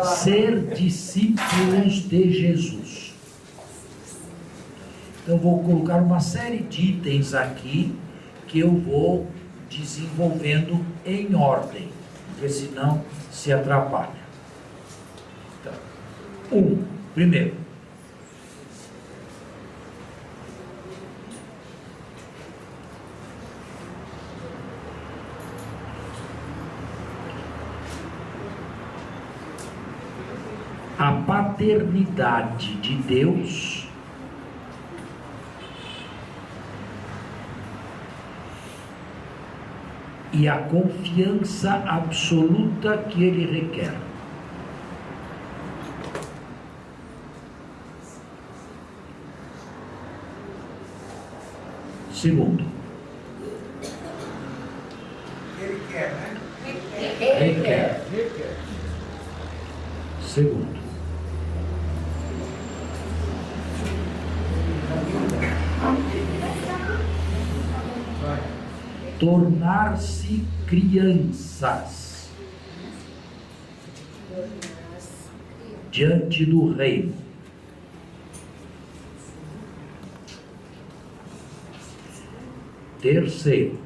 ser discípulos de Jesus. Então vou colocar uma série de itens aqui que eu vou desenvolvendo em ordem, porque senão se atrapalha. Então, primeiro, a paternidade de Deus e a confiança absoluta que Ele requer. Segundo, Ele quer, né? requer. Segundo, tornar-se crianças diante do reino. Terceiro,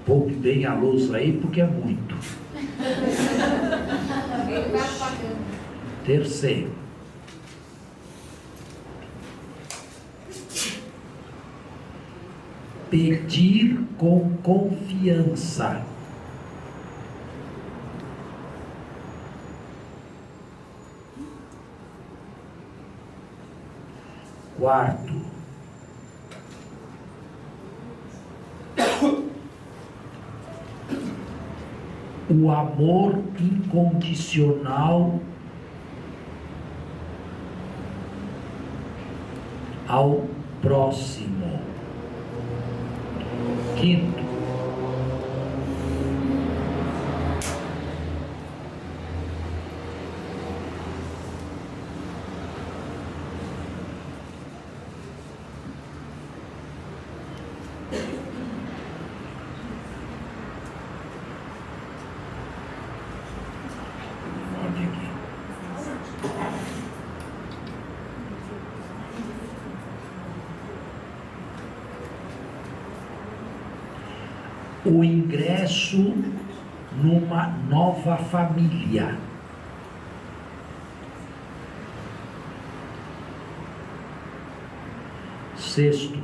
poupe bem a luz aí porque é muito. Terceiro, pedir com confiança. Quarto, o amor incondicional ao próximo. Quinto, olha aqui. O ingresso numa nova família. Sexto,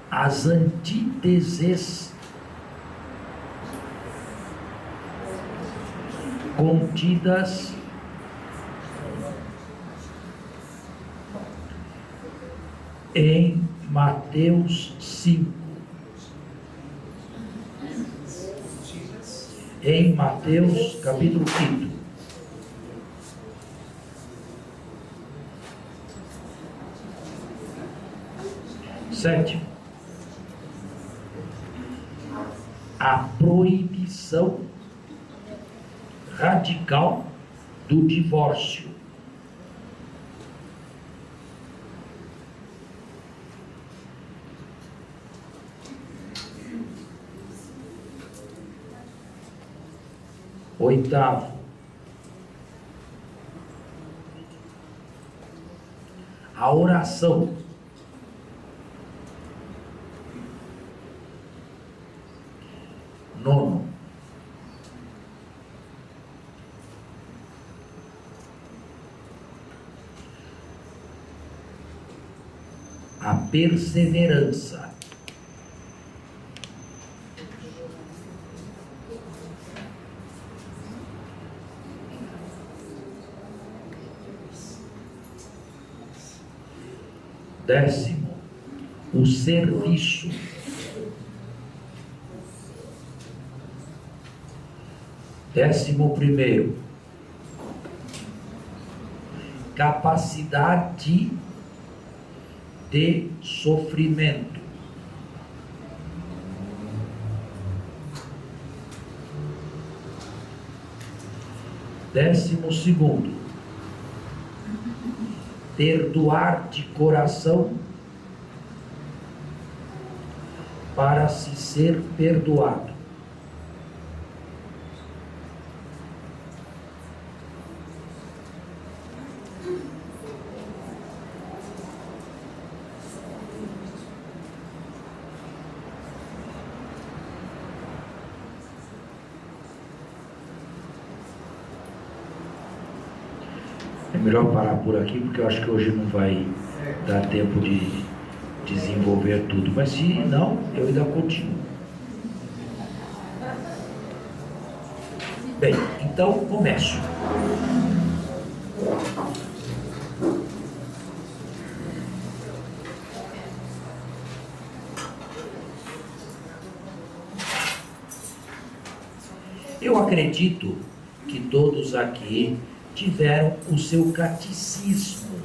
as antíteses contidas em Mateus 5. Em Mateus capítulo 5. Sétimo, a proibição radical do divórcio. Oitavo, a oração. Nono, a perseverança. Décimo, o serviço. Décimo primeiro, capacidade de sofrimento. Décimo segundo, perdoar de coração para se ser perdoado. É melhor parar por aqui, porque eu acho que hoje não vai dar tempo de desenvolver tudo. Mas se não, eu ainda continuo. Bem, então começo. Eu acredito que todos aqui tiveram o seu catecismo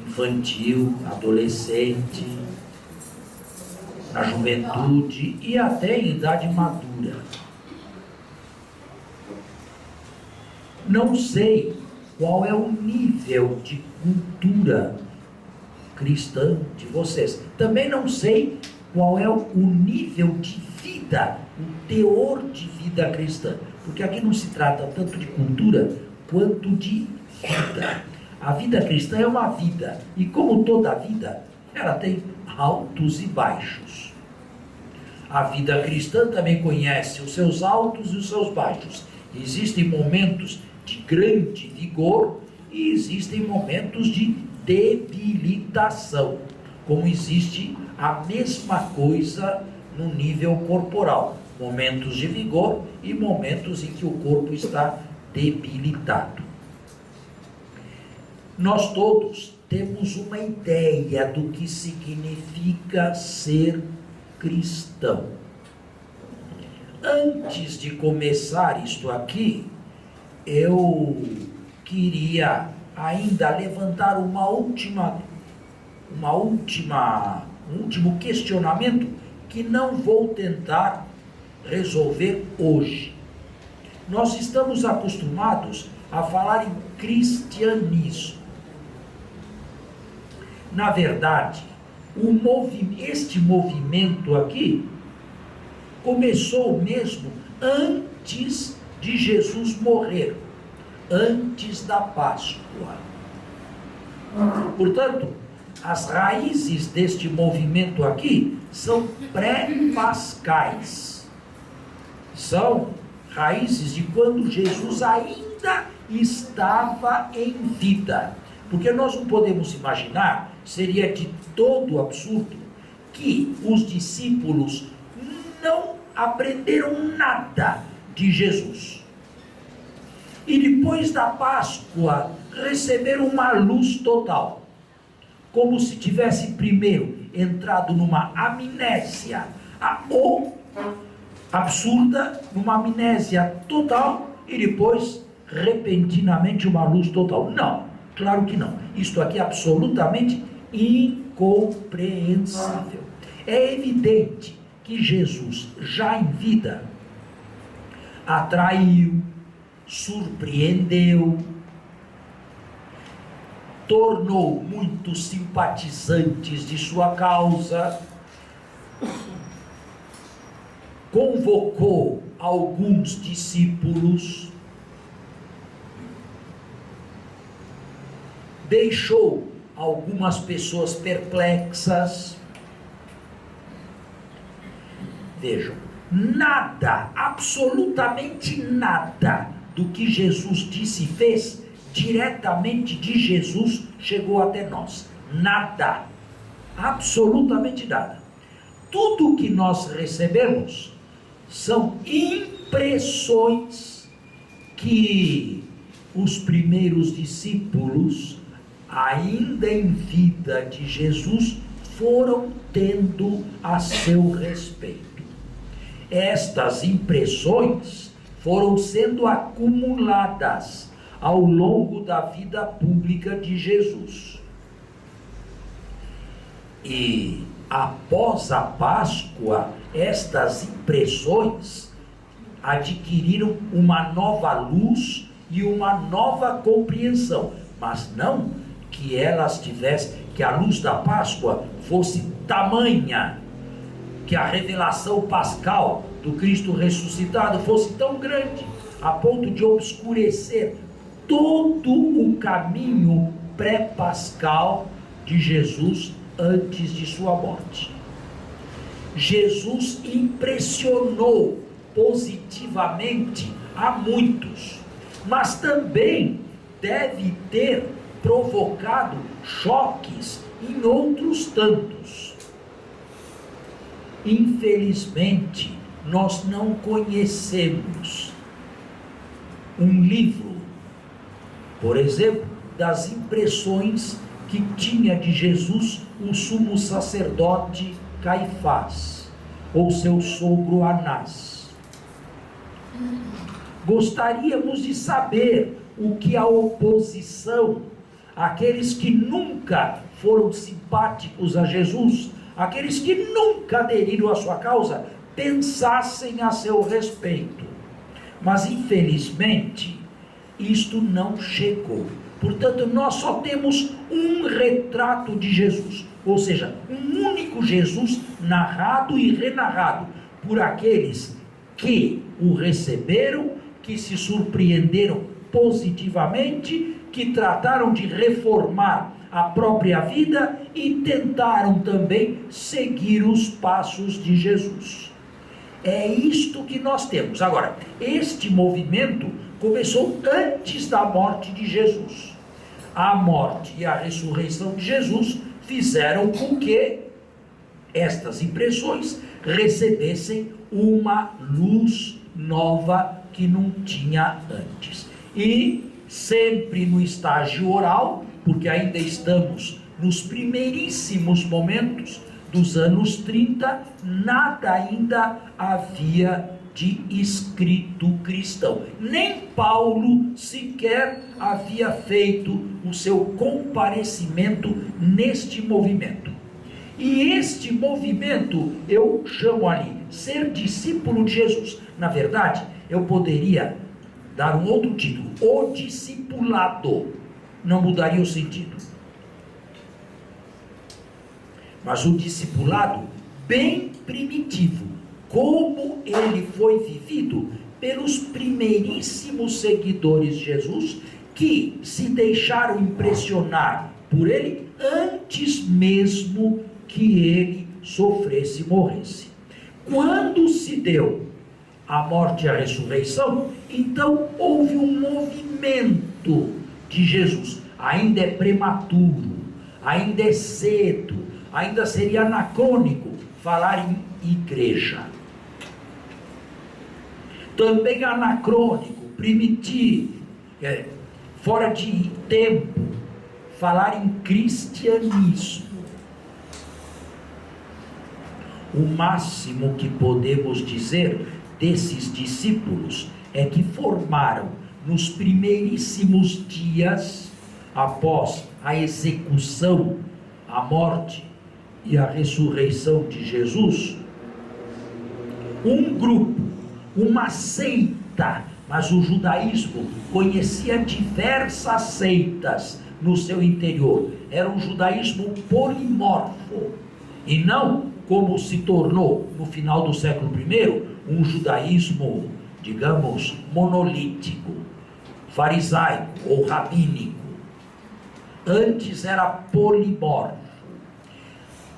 infantil, adolescente, na juventude e até em idade madura. Não sei qual é o nível de cultura cristã de vocês. Também não sei qual é o nível de vida, o teor de vida cristã. Porque aqui não se trata tanto de cultura quanto de vida. A vida cristã é uma vida, e como toda vida, ela tem altos e baixos. A vida cristã também conhece os seus altos e os seus baixos. Existem momentos de grande vigor e existem momentos de debilitação, como existe a mesma coisa no nível corporal. Momentos de vigor e momentos em que o corpo está debilitado. Nós todos temos uma ideia do que significa ser cristão. Antes de começar isto aqui, eu queria ainda levantar um último questionamento que não vou tentar resolver hoje. Nós estamos acostumados a falar em cristianismo. Na verdade, este movimento aqui começou mesmo antes de Jesus morrer, antes da Páscoa. Portanto, as raízes deste movimento aqui são pré-pascais. São raízes de quando Jesus ainda estava em vida. Porque nós não podemos imaginar, seria de todo absurdo, que os discípulos não aprenderam nada de Jesus. E depois da Páscoa, receberam uma luz total. Como se tivesse primeiro entrado numa amnésia ou absurda, numa amnésia total, e depois, repentinamente, uma luz total. Não, claro que não. Isto aqui é absolutamente incompreensível. É evidente que Jesus, já em vida, atraiu, surpreendeu, tornou muitos simpatizantes de sua causa, convocou alguns discípulos, deixou algumas pessoas perplexas. Vejam, nada, absolutamente nada do que Jesus disse e fez, diretamente de Jesus chegou até nós. Nada, absolutamente nada. Tudo que nós recebemos são impressões que os primeiros discípulos, ainda em vida de Jesus, foram tendo a seu respeito. Estas impressões foram sendo acumuladas ao longo da vida pública de Jesus. E após a Páscoa, estas impressões adquiriram uma nova luz e uma nova compreensão, mas não que elas tivessem, que a luz da Páscoa fosse tamanha que a revelação pascal do Cristo ressuscitado fosse tão grande, a ponto de obscurecer todo o caminho pré-pascal de Jesus antes de sua morte. Jesus impressionou positivamente a muitos, mas também deve ter provocado choques em outros tantos. Infelizmente, nós não conhecemos um livro, por exemplo, das impressões que tinha de Jesus o sumo sacerdote Caifás, ou seu sogro Anás. Gostaríamos de saber o que a oposição, aqueles que nunca foram simpáticos a Jesus, aqueles que nunca aderiram à sua causa, pensassem a seu respeito. Mas infelizmente isto não chegou. Portanto, nós só temos um retrato de Jesus, ou seja, um único Jesus narrado e renarrado por aqueles que o receberam, que se surpreenderam positivamente, que trataram de reformar a própria vida e tentaram também seguir os passos de Jesus. É isto que nós temos. Agora, este movimento começou antes da morte de Jesus. A morte e a ressurreição de Jesus fizeram com que estas impressões recebessem uma luz nova que não tinha antes. E sempre no estágio oral, porque ainda estamos nos primeiríssimos momentos dos anos 30, nada ainda havia de escrito cristão. Nem Paulo sequer havia feito o seu comparecimento neste movimento. E este movimento eu chamo ali ser discípulo de Jesus. Na verdade, eu poderia dar um outro título: o discipulado. Não mudaria o sentido. Mas o discipulado bem primitivo, como ele foi vivido pelos primeiríssimos seguidores de Jesus, que se deixaram impressionar por ele antes mesmo que ele sofresse e morresse. Quando se deu a morte e a ressurreição, então houve um movimento de Jesus. Ainda é prematuro, ainda é cedo, ainda seria anacrônico falar em igreja. Também anacrônico, primitivo, fora de tempo, falar em cristianismo. O máximo que podemos dizer desses discípulos é que formaram nos primeiríssimos dias após a execução, a morte e a ressurreição de Jesus, um grupo, uma seita. Mas o judaísmo conhecia diversas seitas no seu interior. Era um judaísmo polimorfo, e não como se tornou no final do século I um judaísmo, digamos, monolítico, farisaico ou rabínico. Antes era polimorfo.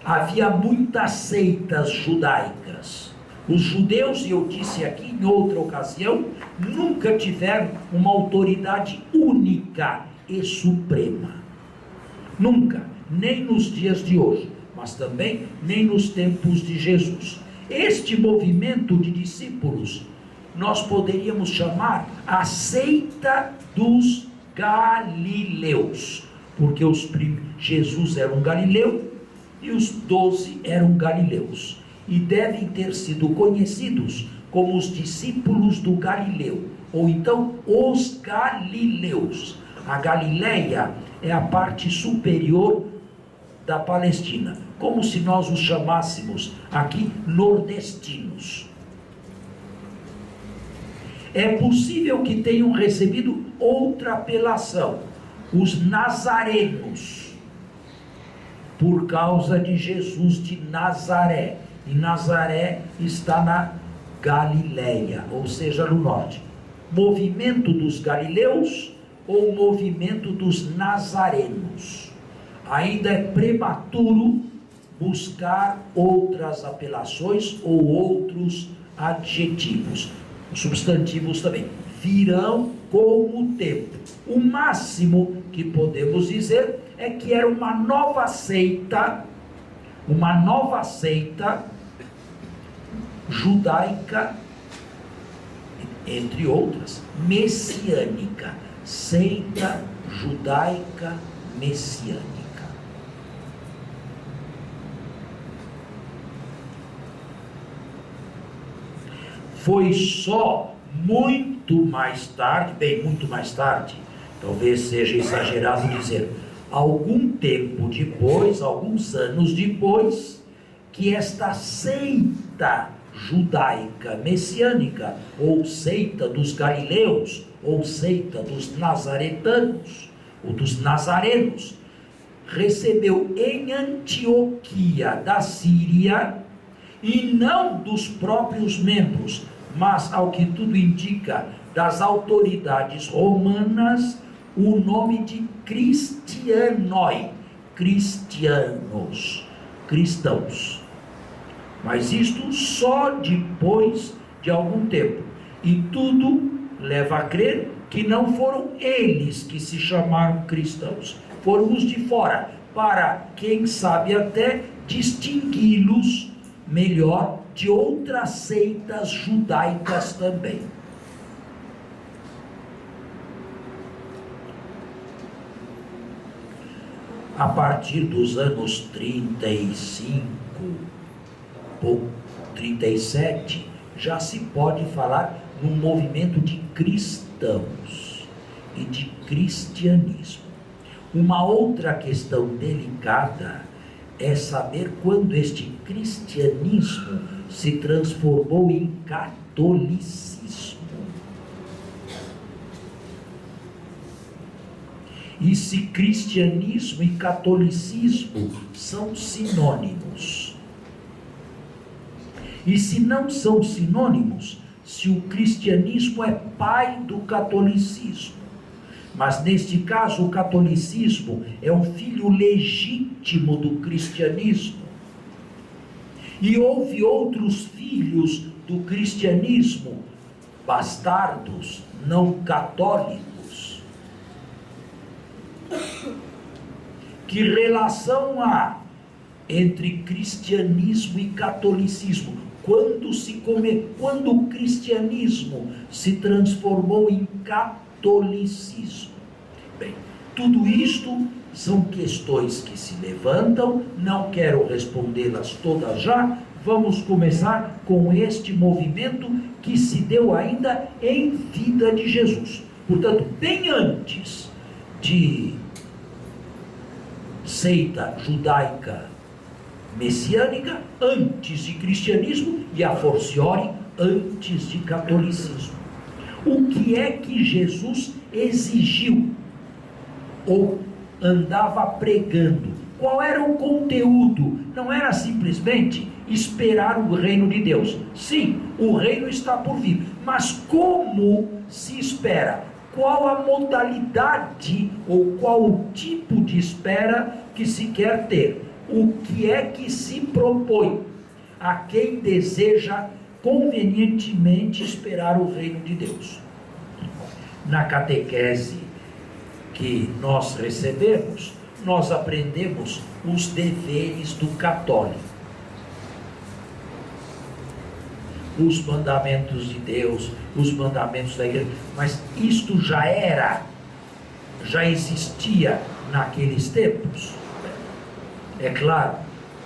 Havia muitas seitas judaicas. Os judeus, e eu disse aqui em outra ocasião, nunca tiveram uma autoridade única e suprema. Nunca, nem nos dias de hoje, mas também nem nos tempos de Jesus. Este movimento de discípulos nós poderíamos chamar a seita dos galileus, porque Jesus era um galileu e os 12 eram galileus, e devem ter sido conhecidos como os discípulos do Galileu, ou então os galileus. A Galileia é a parte superior da Palestina, como se nós os chamássemos aqui nordestinos. É possível que tenham recebido outra apelação, os nazarenos, por causa de Jesus de Nazaré, E Nazaré está na Galileia, ou seja, no norte. Movimento dos galileus ou movimento dos nazarenos? Ainda é prematuro buscar outras apelações ou outros adjetivos. Os substantivos também virão com o tempo. O máximo que podemos dizer é que era uma nova seita judaica, entre outras, messiânica, seita judaica messiânica. Foi só muito mais tarde, muito mais tarde, talvez seja exagerado dizer, algum tempo depois, alguns anos depois, que esta seita judaica messiânica, ou seita dos galileus, ou seita dos nazaretanos, ou dos nazarenos, recebeu em Antioquia da Síria, e não dos próprios membros, mas, ao que tudo indica, das autoridades romanas, o nome de cristianoi, cristianos, cristãos. Mas isto só depois de algum tempo. E tudo leva a crer que não foram eles que se chamaram cristãos, foram os de fora, para, quem sabe, até distingui-los melhor de outras seitas judaicas também. A partir dos anos 35 ou 37, já se pode falar num movimento de cristãos e de cristianismo. Uma outra questão delicada é saber quando este cristianismo se transformou em catolicismo. E se cristianismo e catolicismo são sinônimos. E se não são sinônimos, se o cristianismo é pai do catolicismo. Mas neste caso o catolicismo é um filho legítimo do cristianismo. E houve outros filhos do cristianismo, bastardos, não católicos. Que relação há entre cristianismo e catolicismo? Quando o cristianismo se transformou em catolicismo? Bem, tudo isto são questões que se levantam, não quero respondê-las todas já. Vamos começar com este movimento que se deu ainda em vida de Jesus. Portanto, bem antes de seita judaica messiânica, antes de cristianismo e a forciore antes de catolicismo. O que é que Jesus exigiu ou andava pregando? Qual era o conteúdo? Não era simplesmente esperar o reino de Deus. Sim, o reino está por vir, mas como se espera? Qual a modalidade ou qual o tipo de espera que se quer ter? O que é que se propõe a quem deseja convenientemente esperar o reino de Deus? Na catequese que nós recebemos, nós aprendemos os deveres do católico, os mandamentos de Deus, os mandamentos da igreja, mas isto já existia naqueles tempos. É claro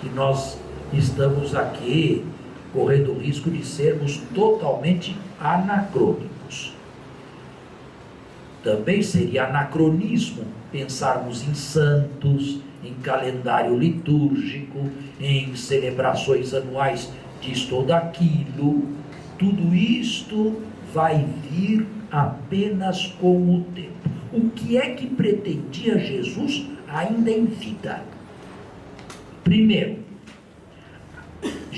que nós estamos aqui correndo o risco de sermos totalmente anacrônicos. Também seria anacronismo pensarmos em santos, em calendário litúrgico, em celebrações anuais disto ou daquilo. Tudo isto vai vir apenas com o tempo. O que é que pretendia Jesus ainda em vida? Primeiro,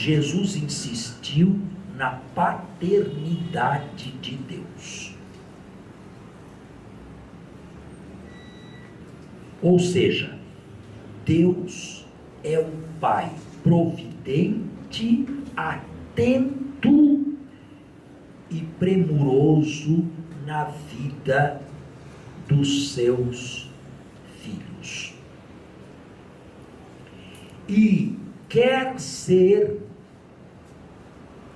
Jesus insistiu na paternidade de Deus. Ou seja, Deus é um Pai providente, atento e premuroso na vida dos seus filhos. E quer ser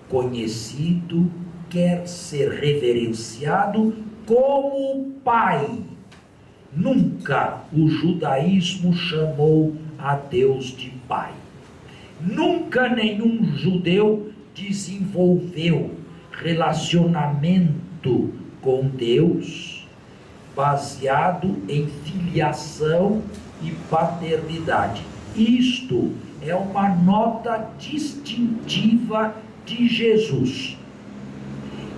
conhecido, quer ser reverenciado como Pai. Nunca o judaísmo chamou a Deus de Pai. Nunca nenhum judeu desenvolveu relacionamento com Deus baseado em filiação e paternidade. Isto é uma nota distintiva de Jesus.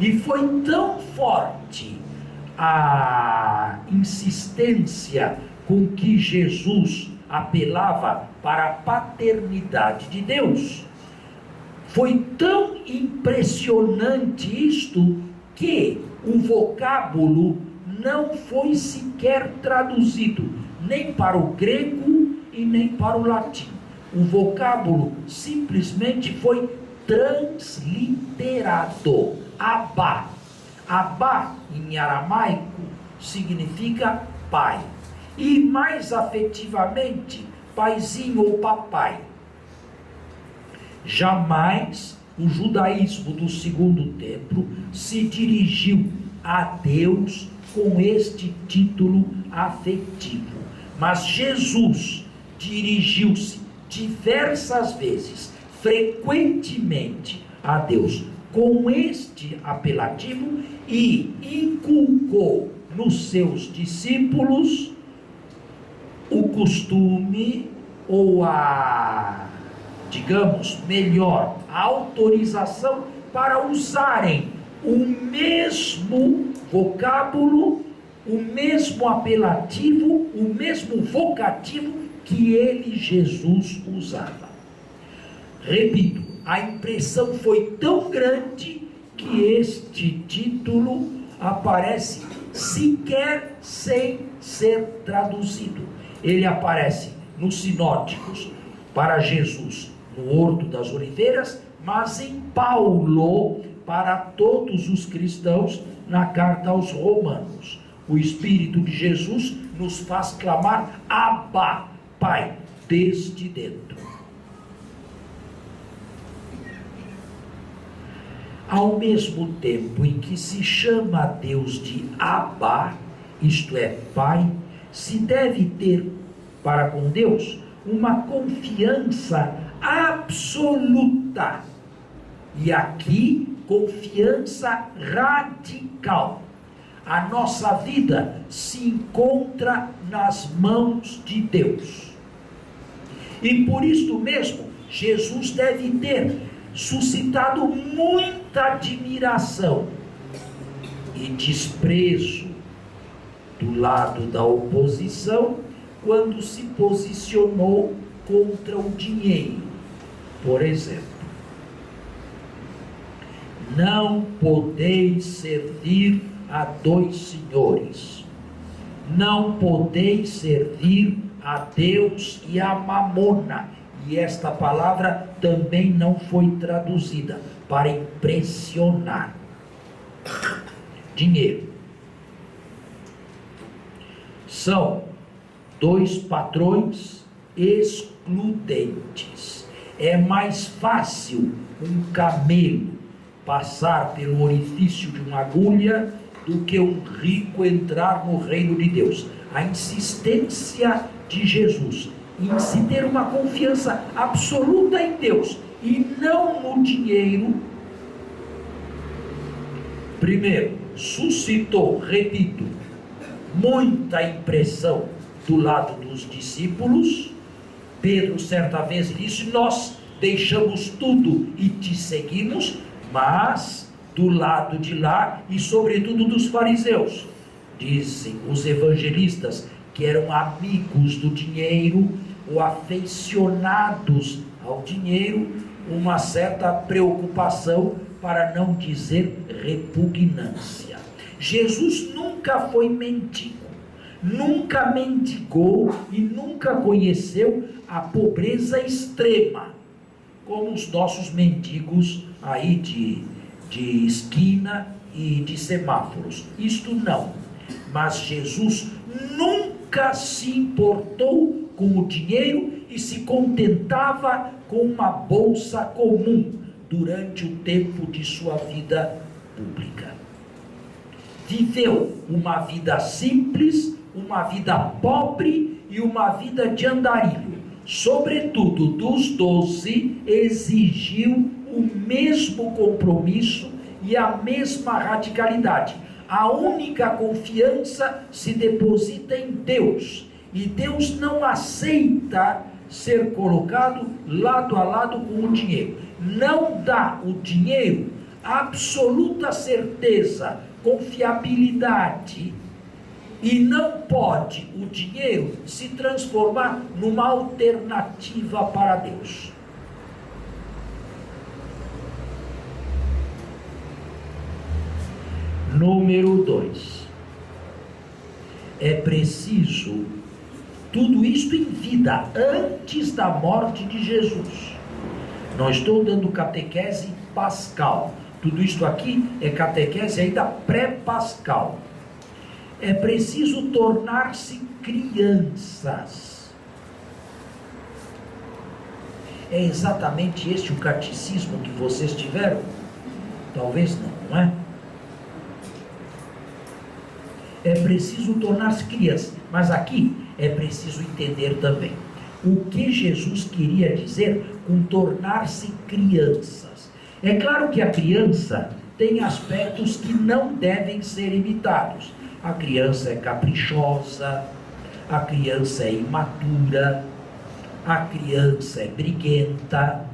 E foi tão forte a insistência com que Jesus apelava para a paternidade de Deus, foi tão impressionante isto, que o vocábulo não foi sequer traduzido, nem para o grego e nem para o latim. O vocábulo simplesmente foi transliterado. Abá. Abá, em aramaico, significa pai. E mais afetivamente, paizinho ou papai. Jamais o judaísmo do segundo templo se dirigiu a Deus com este título afetivo. Mas Jesus dirigiu-se diversas vezes, frequentemente, a Deus com este apelativo e inculcou nos seus discípulos o costume ou digamos melhor, a autorização para usarem o mesmo vocábulo, o mesmo apelativo, o mesmo vocativo que ele, Jesus, usava. Repito, a impressão foi tão grande que este título aparece sequer sem ser traduzido. Ele aparece nos sinóticos para Jesus no Horto das Oliveiras, mas em Paulo para todos os cristãos na carta aos Romanos. O Espírito de Jesus nos faz clamar Abba, Pai, desde dentro. Ao mesmo tempo em que se chama a Deus de Abba, isto é, Pai, se deve ter para com Deus uma confiança absoluta. E aqui, confiança radical. A nossa vida se encontra nas mãos de Deus. E por isto mesmo, Jesus deve ter suscitado muita admiração e desprezo do lado da oposição quando se posicionou contra o dinheiro. Por exemplo, não podeis servir a dois senhores, não podeis servir a Deus e a Mamona. E esta palavra também não foi traduzida, para impressionar. Dinheiro. São dois padrões excludentes. É mais fácil um camelo passar pelo orifício de uma agulha do que um rico entrar no reino de Deus. A insistência de Jesus em se ter uma confiança absoluta em Deus e não no dinheiro, primeiro, suscitou, repito, muita impressão do lado dos discípulos. Pedro certa vez disse: nós deixamos tudo e te seguimos. Mas do lado de lá, e sobretudo dos fariseus, dizem os evangelistas, que eram amigos do dinheiro ou afeicionados ao dinheiro, uma certa preocupação, para não dizer repugnância. Jesus nunca foi mendigo, nunca mendigou e nunca conheceu a pobreza extrema, como os nossos mendigos aí de esquina e de semáforos. Isto não. Mas Jesus nunca se importou com o dinheiro e se contentava com uma bolsa comum durante o tempo de sua vida pública. Viveu uma vida simples, uma vida pobre e uma vida de andarilho. Sobretudo dos 12, exigiu o mesmo compromisso e a mesma radicalidade. A única confiança se deposita em Deus, e Deus não aceita ser colocado lado a lado com o dinheiro. Não dá o dinheiro absoluta certeza, confiabilidade, e não pode o dinheiro se transformar numa alternativa para Deus. Número 2. É preciso tudo isto em vida, antes da morte de Jesus. Não estou dando catequese pascal. Tudo isto aqui é catequese ainda pré-pascal. É preciso tornar-se crianças. É exatamente este o catecismo que vocês tiveram? Talvez não, não é? É preciso tornar-se criança. Mas aqui é preciso entender também o que Jesus queria dizer com tornar-se crianças. É claro que a criança tem aspectos que não devem ser imitados. A criança é caprichosa, a criança é imatura, a criança é briguenta,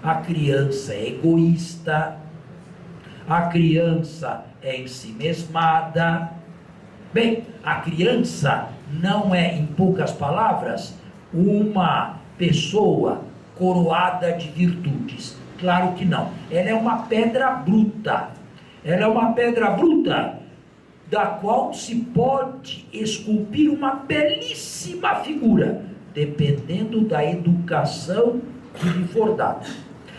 a criança é egoísta, a criança é ensimesmada. Bem, a criança não é, em poucas palavras, uma pessoa coroada de virtudes. Claro que não. Ela é uma pedra bruta. Ela é uma pedra bruta da qual se pode esculpir uma belíssima figura, dependendo da educação que lhe for dada.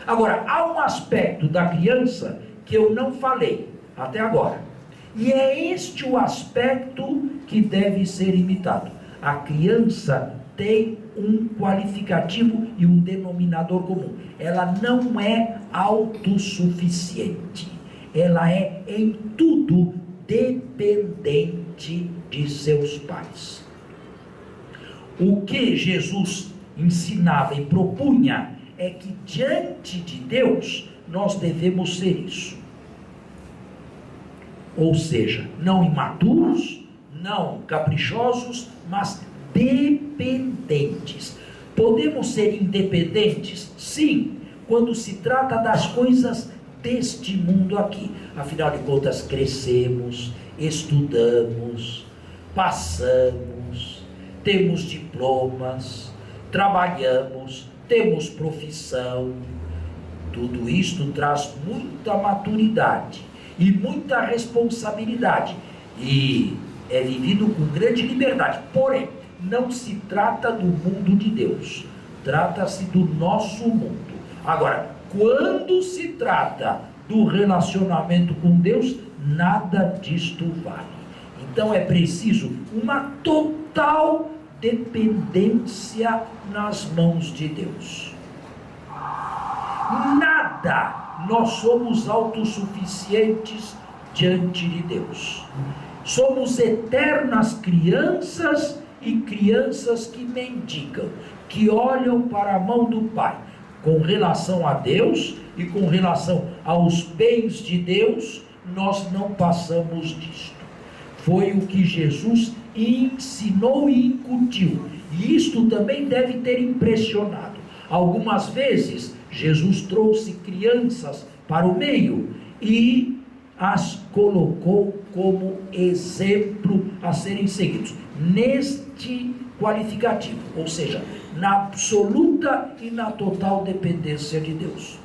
Agora, há um aspecto da criança que eu não falei até agora. E é este o aspecto que deve ser imitado. A criança tem um qualificativo e um denominador comum. Ela não é autossuficiente. Ela é em tudo dependente de seus pais. O que Jesus ensinava e propunha é que diante de Deus nós devemos ser isso. Ou seja, não imaturos, não caprichosos, mas dependentes. Podemos ser independentes? Sim, quando se trata das coisas deste mundo aqui. Afinal de contas, crescemos, estudamos, passamos, temos diplomas, trabalhamos, temos profissão. Tudo isto traz muita maturidade e muita responsabilidade, e é vivido com grande liberdade. Porém, não se trata do mundo de Deus, trata-se do nosso mundo. Agora, quando se trata do relacionamento com Deus, nada disto vale. Então é preciso uma total dependência nas mãos de Deus. Nada nós somos autossuficientes diante de Deus. Somos eternas crianças e crianças que mendigam, que olham para a mão do Pai. Com relação a Deus e com relação aos bens de Deus, nós não passamos disto. Foi o que Jesus ensinou e incutiu. E isto também deve ter impressionado. Algumas vezes, Jesus trouxe crianças para o meio e as colocou como exemplo a serem seguidos. Neste qualificativo, ou seja, na absoluta e na total dependência de Deus.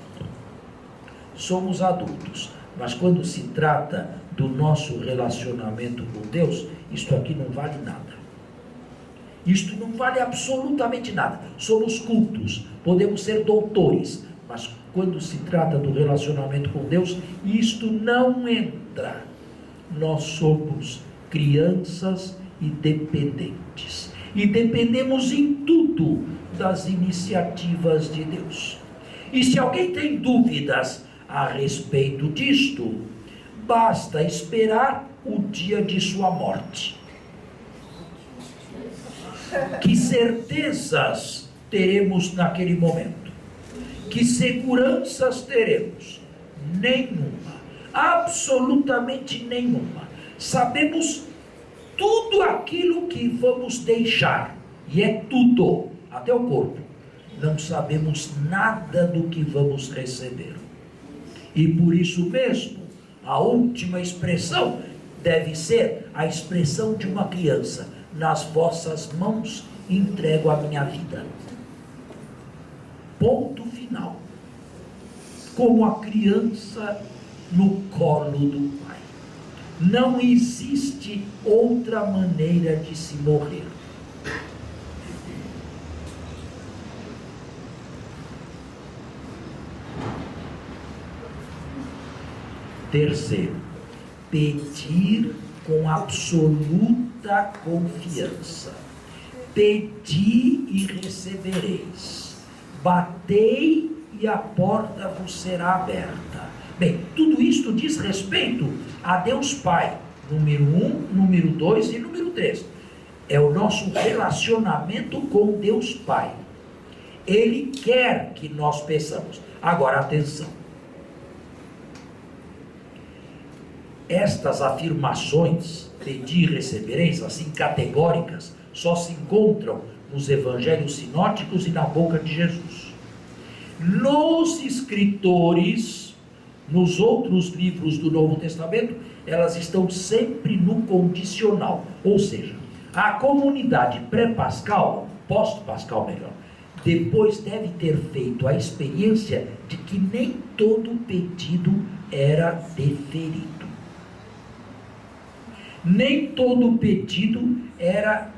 Somos adultos, mas quando se trata do nosso relacionamento com Deus, isto aqui não vale nada. Isto não vale absolutamente nada. Somos cultos, podemos ser doutores, mas quando se trata do relacionamento com Deus, isto não entra. Nós somos crianças e dependentes. E dependemos em tudo das iniciativas de Deus. E se alguém tem dúvidas a respeito disto, basta esperar o dia de sua morte. Que certezas teremos naquele momento? Que seguranças teremos? Nenhuma, absolutamente nenhuma. Sabemos tudo aquilo que vamos deixar, e é tudo, até o corpo. Não sabemos nada do que vamos receber. E por isso mesmo, a última expressão deve ser a expressão de uma criança: nas vossas mãos entrego a minha vida. Ponto final. Como a criança no colo do Pai. Não existe outra maneira de se morrer. Terceiro, pedir com absoluta confiança. Pedi e recebereis. Batei e a porta vos será aberta. Bem, tudo isto diz respeito a Deus Pai, número 1, número 2 e número 3. É o nosso relacionamento com Deus Pai. Ele quer que nós peçamos. Agora, atenção. Estas afirmações, pedi e recebereis, assim categóricas, só se encontram nos evangelhos sinóticos e na boca de Jesus. Nos escritores, nos outros livros do Novo Testamento, elas estão sempre no condicional, ou seja, a comunidade pré-pascal, pós-pascal melhor, depois deve ter feito a experiência de que nem todo pedido era deferido. Nem todo pedido era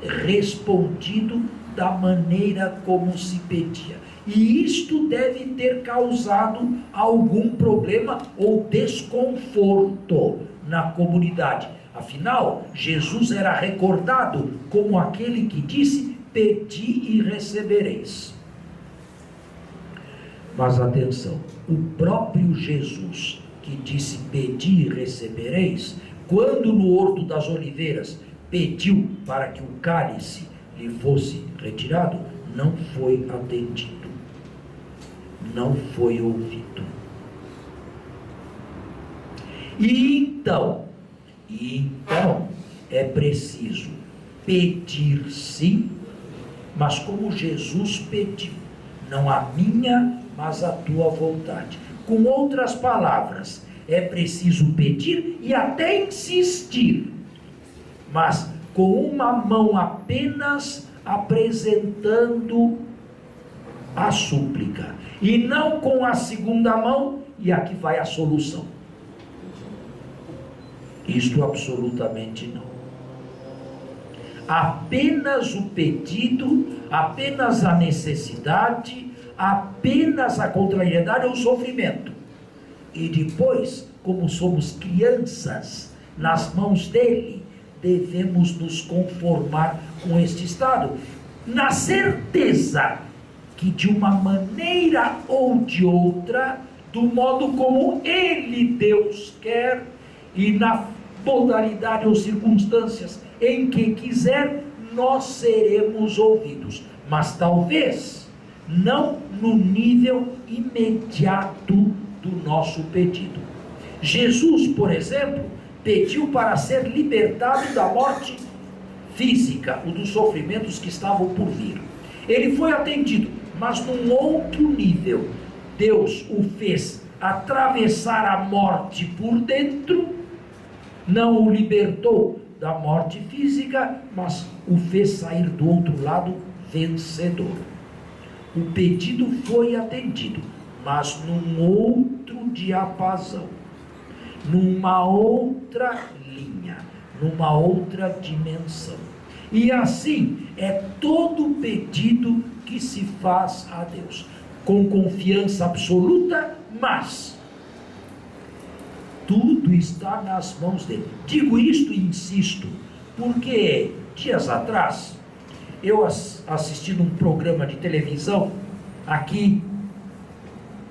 respondido da maneira como se pedia. E isto deve ter causado algum problema ou desconforto na comunidade. Afinal, Jesus era recordado como aquele que disse: pedi e recebereis. Mas atenção, o próprio Jesus que disse: pedi e recebereis, quando no Horto das Oliveiras pediu para que o cálice lhe fosse retirado, não foi atendido, não foi ouvido. E então é preciso pedir sim, mas como Jesus pediu, não a minha, mas a tua vontade. Com outras palavras, é preciso pedir e até insistir, mas com uma mão apenas apresentando a súplica, e não com a segunda mão, e aqui vai a solução. Isto absolutamente não. Apenas o pedido, apenas a necessidade, apenas a contrariedade ou o sofrimento. E depois, como somos crianças nas mãos dele, devemos nos conformar com este estado, na certeza que de uma maneira ou de outra, do modo como ele, Deus, quer, e na modalidade ou circunstâncias em que quiser, nós seremos ouvidos. Mas talvez não no nível imediato do nosso pedido. Jesus, por exemplo, pediu para ser libertado da morte física, ou dos sofrimentos que estavam por vir. Ele foi atendido, mas num outro nível. Deus o fez atravessar a morte por dentro, não o libertou da morte física, mas o fez sair do outro lado vencedor. O pedido foi atendido, mas num outro diapasão, numa outra linha, numa outra dimensão. E assim é todo pedido que se faz a Deus, com confiança absoluta, mas tudo está nas mãos dele. Digo isto e insisto, porque dias atrás eu assisti um programa de televisão aqui,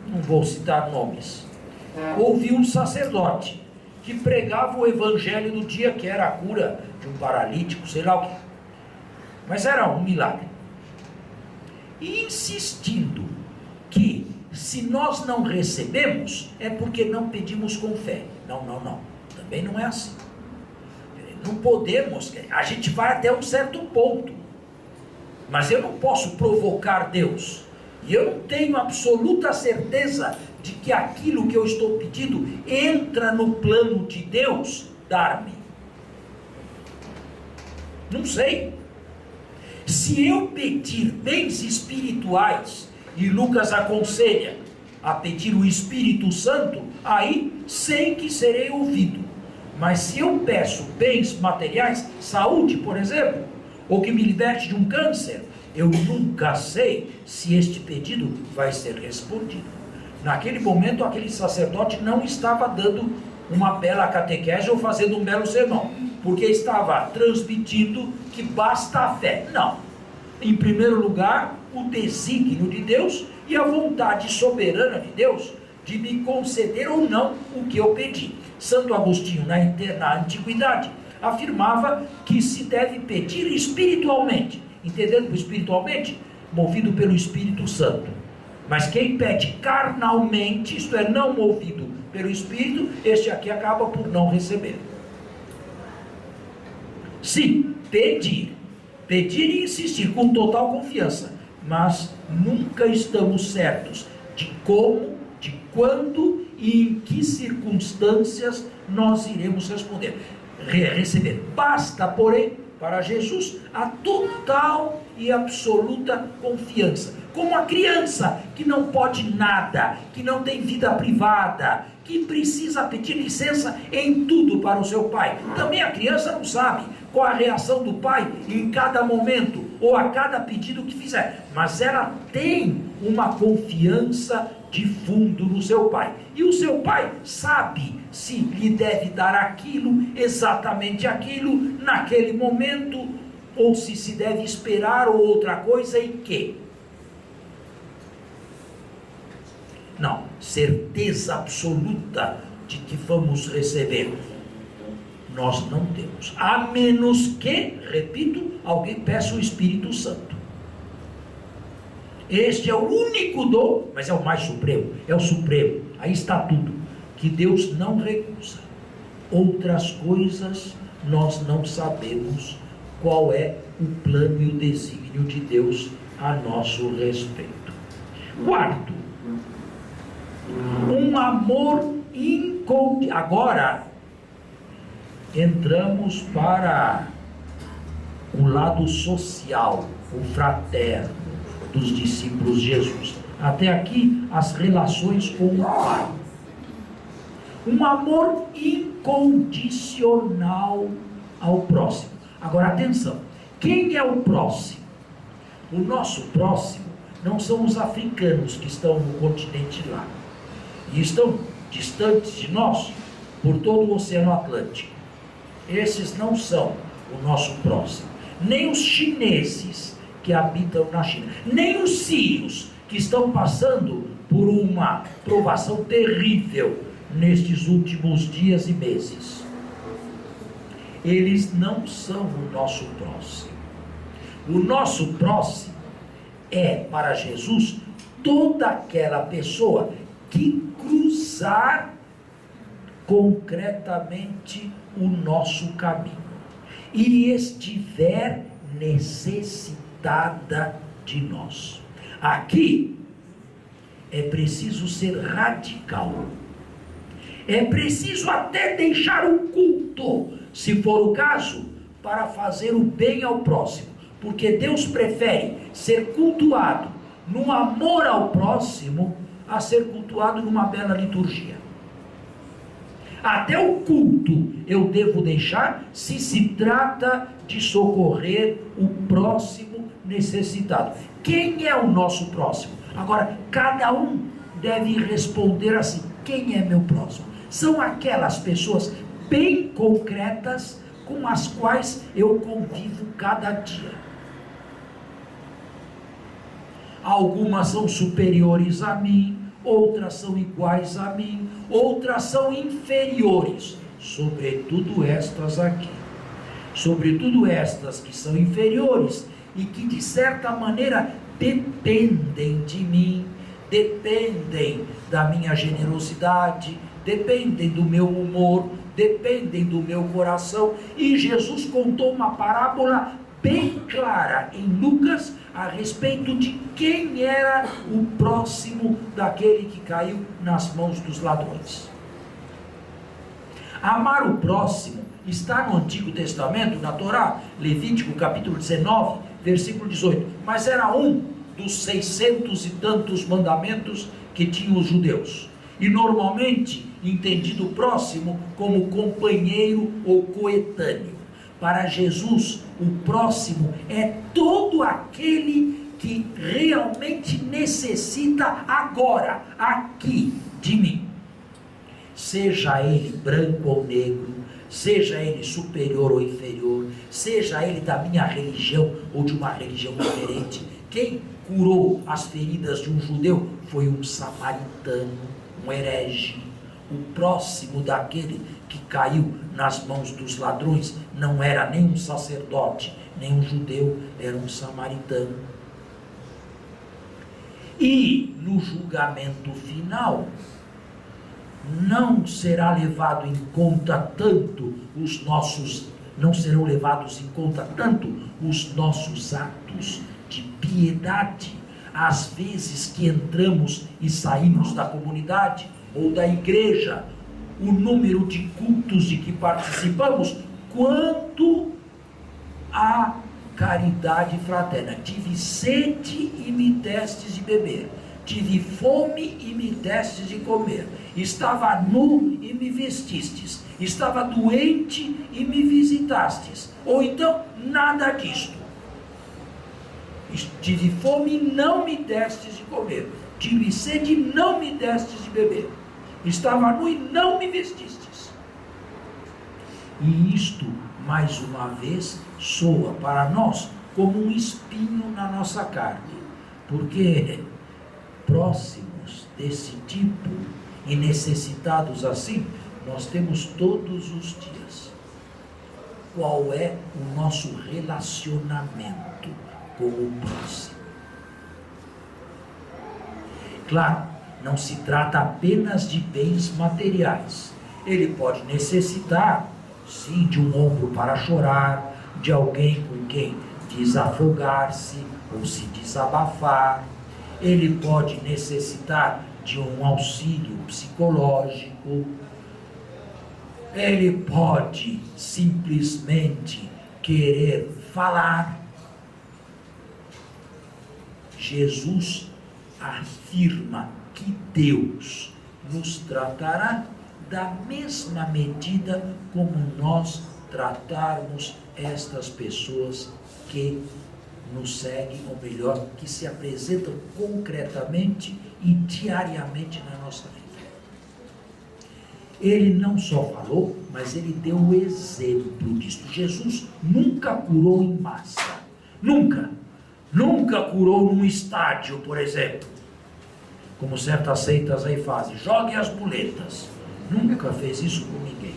não vou citar nomes, ouvi um sacerdote que pregava o evangelho do dia, que era a cura de um paralítico, sei lá o que, mas era um milagre, e insistindo que se nós não recebemos, é porque não pedimos com fé. Não, também não é assim. Não podemos, a gente vai até um certo ponto, mas eu não posso provocar Deus, e eu não tenho absoluta certeza de que aquilo que eu estou pedindo entra no plano de Deus dar-me. Não sei. Se eu pedir bens espirituais, e Lucas aconselha a pedir o Espírito Santo, aí sei que serei ouvido. Mas se eu peço bens materiais, saúde, por exemplo, ou que me liberte de um câncer, eu nunca sei se este pedido vai ser respondido. Naquele momento, aquele sacerdote não estava dando uma bela catequese ou fazendo um belo sermão, porque estava transmitindo que basta a fé. Não. Em primeiro lugar, o desígnio de Deus e a vontade soberana de Deus de me conceder ou não o que eu pedi. Santo Agostinho, na antiguidade, afirmava que se deve pedir espiritualmente, entendendo por espiritualmente, movido pelo Espírito Santo. Mas quem pede carnalmente, isto é, não movido pelo Espírito, este aqui acaba por não receber. Sim, pedir e insistir com total confiança, mas nunca estamos certos de como, de quando e em que circunstâncias nós iremos receber. Basta, porém, para Jesus a total e absoluta confiança, como a criança que não pode nada, que não tem vida privada, que precisa pedir licença em tudo para o seu pai. Também a criança não sabe qual a reação do pai em cada momento, ou a cada pedido que fizer, mas ela tem uma confiança de fundo no seu pai, e o seu pai sabe se lhe deve dar aquilo, exatamente aquilo, naquele momento, ou se deve esperar ou outra coisa, e que? Não, certeza absoluta de que vamos receber, nós não temos, a menos que, repito, alguém peça o Espírito Santo. Este é o único dom, mas é o mais supremo, é o supremo, aí está tudo, que Deus não recusa. Outras coisas nós não sabemos qual é o plano e o desígnio de Deus a nosso respeito. Quarto, um amor incondicional. Agora entramos para o lado social, o fraterno dos discípulos de Jesus. Até aqui as relações com o Pai. Um amor incondicional ao próximo. Agora atenção, quem é o próximo? O nosso próximo não são os africanos que estão no continente lá e estão distantes de nós por todo o Oceano Atlântico. Esses não são o nosso próximo, nem os chineses que habitam na China, nem os sírios que estão passando por uma provação terrível nestes últimos dias e meses. Eles não são o nosso próximo. O nosso próximo é, para Jesus, toda aquela pessoa que cruzar concretamente o nosso caminho e estiver necessitada de nós. Aqui é preciso ser radical, é preciso até deixar o culto se for o caso, para fazer o bem ao próximo, porque Deus prefere ser cultuado no amor ao próximo a ser cultuado numa bela liturgia. Até o culto eu devo deixar se se trata de socorrer o próximo necessitado. Quem é o nosso próximo? Agora, cada um deve responder assim: quem é meu próximo? São aquelas pessoas bem concretas com as quais eu convivo cada dia. Algumas são superiores a mim, outras são iguais a mim, outras são inferiores, sobretudo estas aqui. Sobretudo estas que são inferiores e que de certa maneira dependem de mim, dependem da minha generosidade, dependem do meu humor, dependem do meu coração. E Jesus contou uma parábola bem clara em Lucas a respeito de quem era o próximo daquele que caiu nas mãos dos ladrões. Amar o próximo está no Antigo Testamento, na Torá, Levítico capítulo 19, versículo 18, mas era um dos 600 e tantos mandamentos que tinham os judeus, e normalmente entendido o próximo como companheiro ou coetâneo. Para Jesus, o próximo é todo aquele que realmente necessita agora, aqui, de mim. Seja ele branco ou negro, seja ele superior ou inferior, seja ele da minha religião ou de uma religião diferente. Quem curou as feridas de um judeu foi um samaritano, um herege. O próximo daquele que caiu nas mãos dos ladrões não era nem um sacerdote, nem um judeu, era um samaritano. E no julgamento final, não será levado em conta tanto os nossos, não serão levados em conta tanto os nossos atos de piedade, às vezes que entramos e saímos da comunidade ou da igreja, o número de cultos de que participamos, quanto a caridade fraterna. Tive sede e me destes de beber, tive fome e me destes de comer, estava nu e me vestistes, estava doente e me visitastes. Ou então, nada disto. Tive fome e não me destes de comer, tive sede e não me destes de beber, estava nu e não me vestistes. E isto, mais uma vez, soa para nós como um espinho na nossa carne, porque próximos desse tipo e necessitados assim, nós temos todos os dias. Qual é o nosso relacionamento com o próximo? Claro, não se trata apenas de bens materiais. Ele pode necessitar, sim, de um ombro para chorar, de alguém com quem desafogar-se ou se desabafar. Ele pode necessitar de um auxílio psicológico. Ele pode simplesmente querer falar. Jesus afirma que Deus nos tratará da mesma medida como nós tratarmos estas pessoas que nos seguem, ou melhor, que se apresentam concretamente e diariamente na nossa vida. Ele não só falou, mas ele deu o exemplo disso. Jesus nunca curou em massa. Nunca. Nunca curou num estádio, por exemplo, como certas seitas aí fazem. Joguem as muletas. Nunca fez isso com ninguém.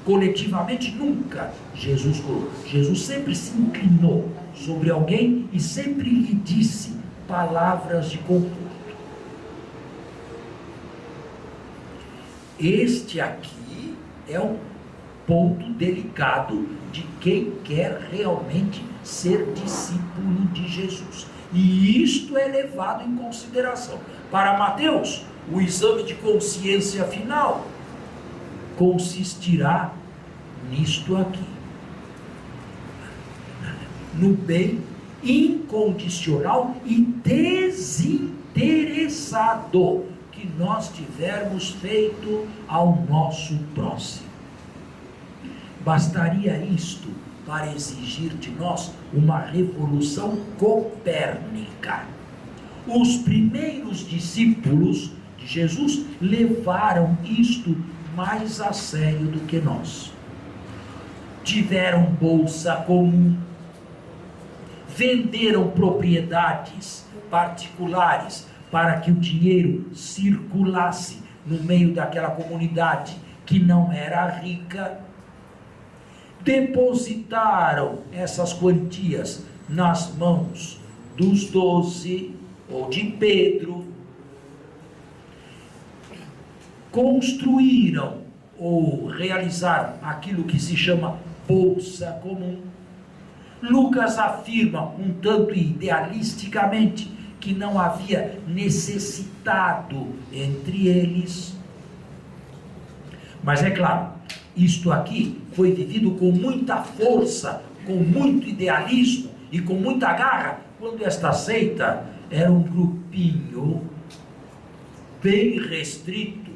Coletivamente, nunca Jesus curou. Jesus sempre se inclinou sobre alguém e sempre lhe disse palavras de conforto. Este aqui é um ponto delicado de quem quer realmente ser discípulo de Jesus. E isto é levado em consideração. Para Mateus, o exame de consciência final consistirá nisto aqui, no bem incondicional e desinteressado que nós tivermos feito ao nosso próximo. Bastaria isto para exigir de nós uma revolução copérnica. Os primeiros discípulos de Jesus levaram isto mais a sério do que nós. Tiveram bolsa comum, venderam propriedades particulares para que o dinheiro circulasse no meio daquela comunidade que não era rica, depositaram essas quantias nas mãos dos 12 ou de Pedro, construíram ou realizaram aquilo que se chama bolsa comum. Lucas afirma, um tanto idealisticamente, que não havia necessitado entre eles. Mas é claro, isto aqui foi vivido com muita força, com muito idealismo e com muita garra, quando esta seita era um grupinho bem restrito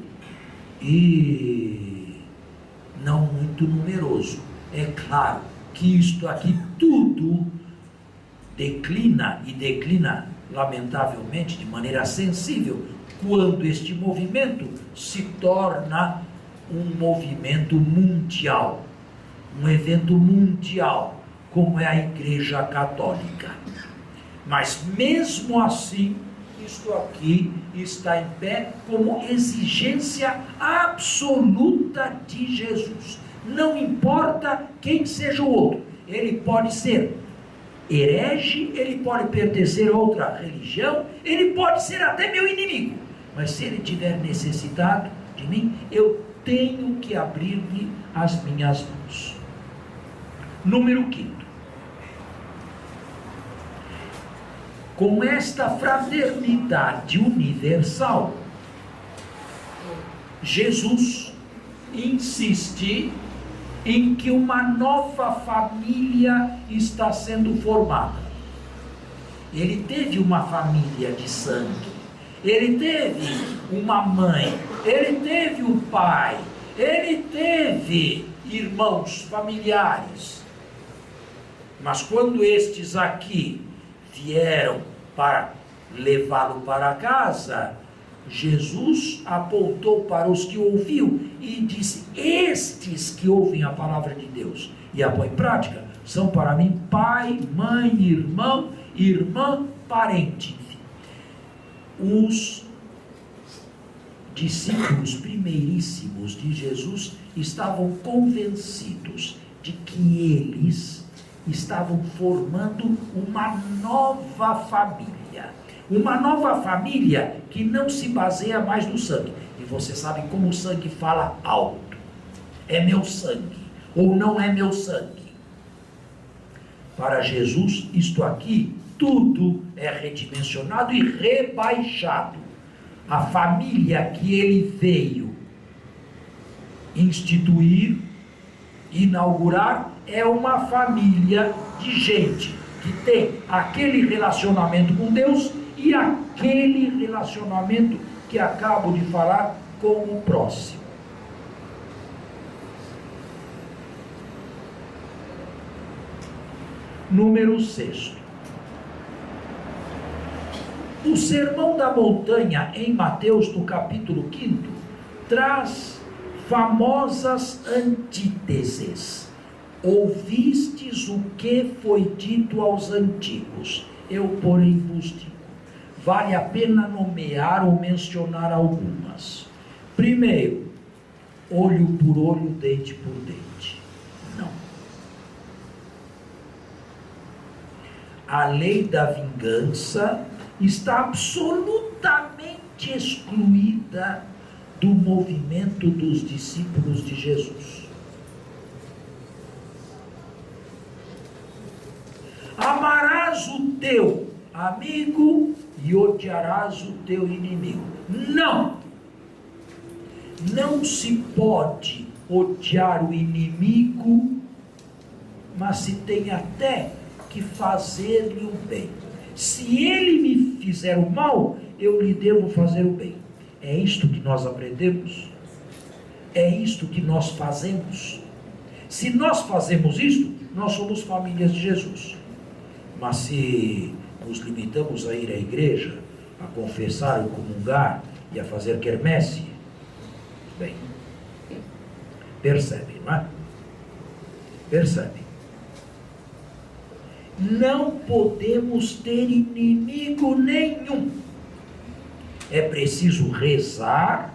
e não muito numeroso. É claro que isto aqui tudo declina, e declina lamentavelmente de maneira sensível, quando este movimento se torna um movimento mundial, um evento mundial, como é a Igreja Católica. Mas mesmo assim, isto aqui está em pé como exigência absoluta de Jesus. Não importa quem seja o outro, ele pode ser herege, ele pode pertencer a outra religião, ele pode ser até meu inimigo, mas se ele tiver necessitado de mim, eu tenho que abrir-lhe as minhas mãos. Número 5. Com esta fraternidade universal, Jesus insiste em que uma nova família está sendo formada. Ele teve uma família de sangue, ele teve uma mãe, ele teve um pai, ele teve irmãos familiares. Mas quando estes aqui vieram para levá-lo para casa, Jesus apontou para os que ouviam e disse: estes que ouvem a palavra de Deus e a põem em prática, são para mim pai, mãe, irmão, irmã, parente. Os discípulos primeiríssimos de Jesus estavam convencidos de que eles estavam formando uma nova família. Uma nova família que não se baseia mais no sangue. E você sabe como o sangue fala alto. É meu sangue, ou não é meu sangue. Para Jesus, isto aqui, tudo é redimensionado e rebaixado. A família que ele veio instituir, inaugurar, é uma família de gente que tem aquele relacionamento com Deus e aquele relacionamento que acabo de falar com o próximo. Número 6. O Sermão da Montanha, em Mateus, no capítulo 5, traz famosas antíteses. Ouvistes o que foi dito aos antigos, eu, porém, vos digo. Vale a pena nomear ou mencionar algumas. Primeiro, olho por olho, dente por dente. Não. A lei da vingança está absolutamente excluída do movimento dos discípulos de Jesus. Amarás o teu amigo e odiarás o teu inimigo. Não! Não se pode odiar o inimigo, mas se tem até que fazer-lhe o bem. Se ele me fizer o mal, eu lhe devo fazer o bem. É isto que nós aprendemos? É isto que nós fazemos? Se nós fazemos isto, nós somos famílias de Jesus. Mas se nos limitamos a ir à igreja, a confessar, a comungar e a fazer quermesse, bem, percebe, não é? Percebe? Não podemos ter inimigo nenhum. É preciso rezar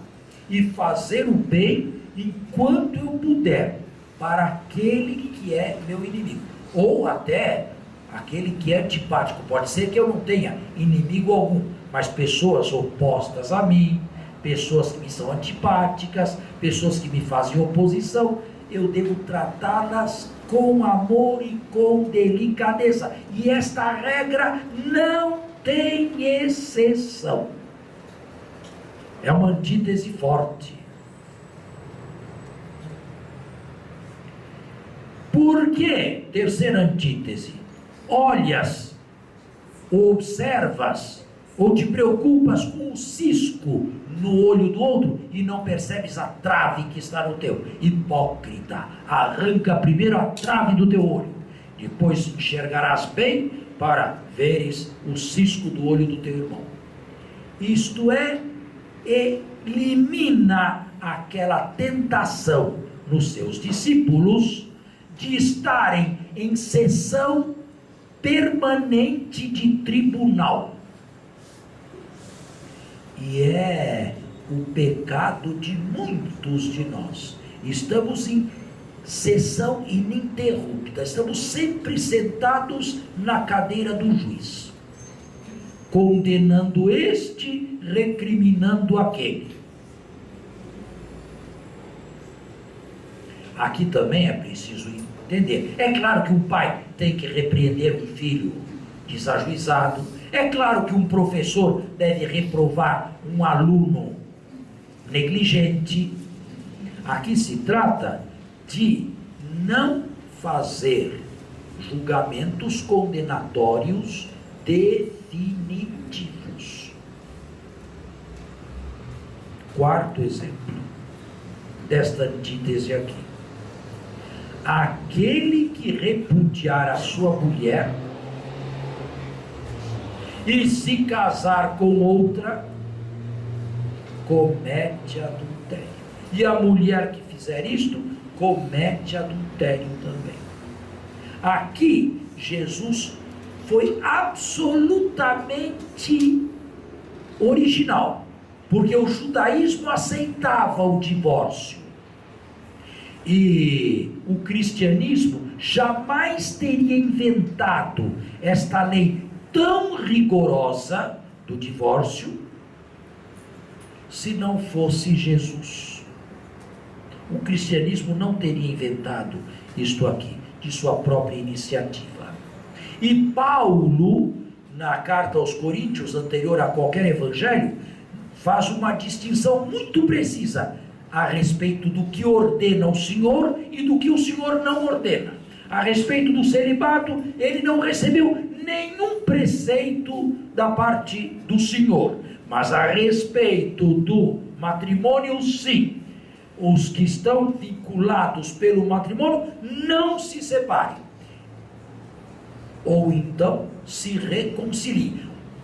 e fazer o bem enquanto eu puder para aquele que é meu inimigo, ou até aquele que é antipático. Pode ser que eu não tenha inimigo algum, mas pessoas opostas a mim, pessoas que me são antipáticas, pessoas que me fazem oposição, eu devo tratá-las com amor e com delicadeza. E esta regra não tem exceção. É uma antítese forte. Por quê? Terceira antítese. Olhas, observas, ou te preocupas com o cisco no olho do outro e não percebes a trave que está no teu. Hipócrita, arranca primeiro a trave do teu olho, depois enxergarás bem para veres o cisco do olho do teu irmão. Isto é, elimina aquela tentação nos seus discípulos de estarem em sessão permanente de tribunal. E é o pecado de muitos de nós. Estamos em sessão ininterrupta, estamos sempre sentados na cadeira do juiz, condenando este, recriminando aquele. Aqui também é preciso entender. É claro que um pai tem que repreender um filho desajuizado. É claro que um professor deve reprovar um aluno negligente. Aqui se trata de não fazer julgamentos condenatórios definitivos. Quarto exemplo desta antítese aqui. Aquele que repudiar a sua mulher e se casar com outra, comete adultério. E a mulher que fizer isto, comete adultério também. Aqui, Jesus foi absolutamente original, porque o judaísmo aceitava o divórcio. E o cristianismo jamais teria inventado esta lei tão rigorosa do divórcio se não fosse Jesus. O cristianismo não teria inventado isto aqui de sua própria iniciativa. E Paulo, na carta aos Coríntios, anterior a qualquer evangelho, faz uma distinção muito precisa a respeito do que ordena o Senhor e do que o Senhor não ordena. A respeito do celibato, ele não recebeu nenhum preceito da parte do Senhor, mas a respeito do matrimônio, sim. Os que estão vinculados pelo matrimônio não se separem, ou então se reconciliem,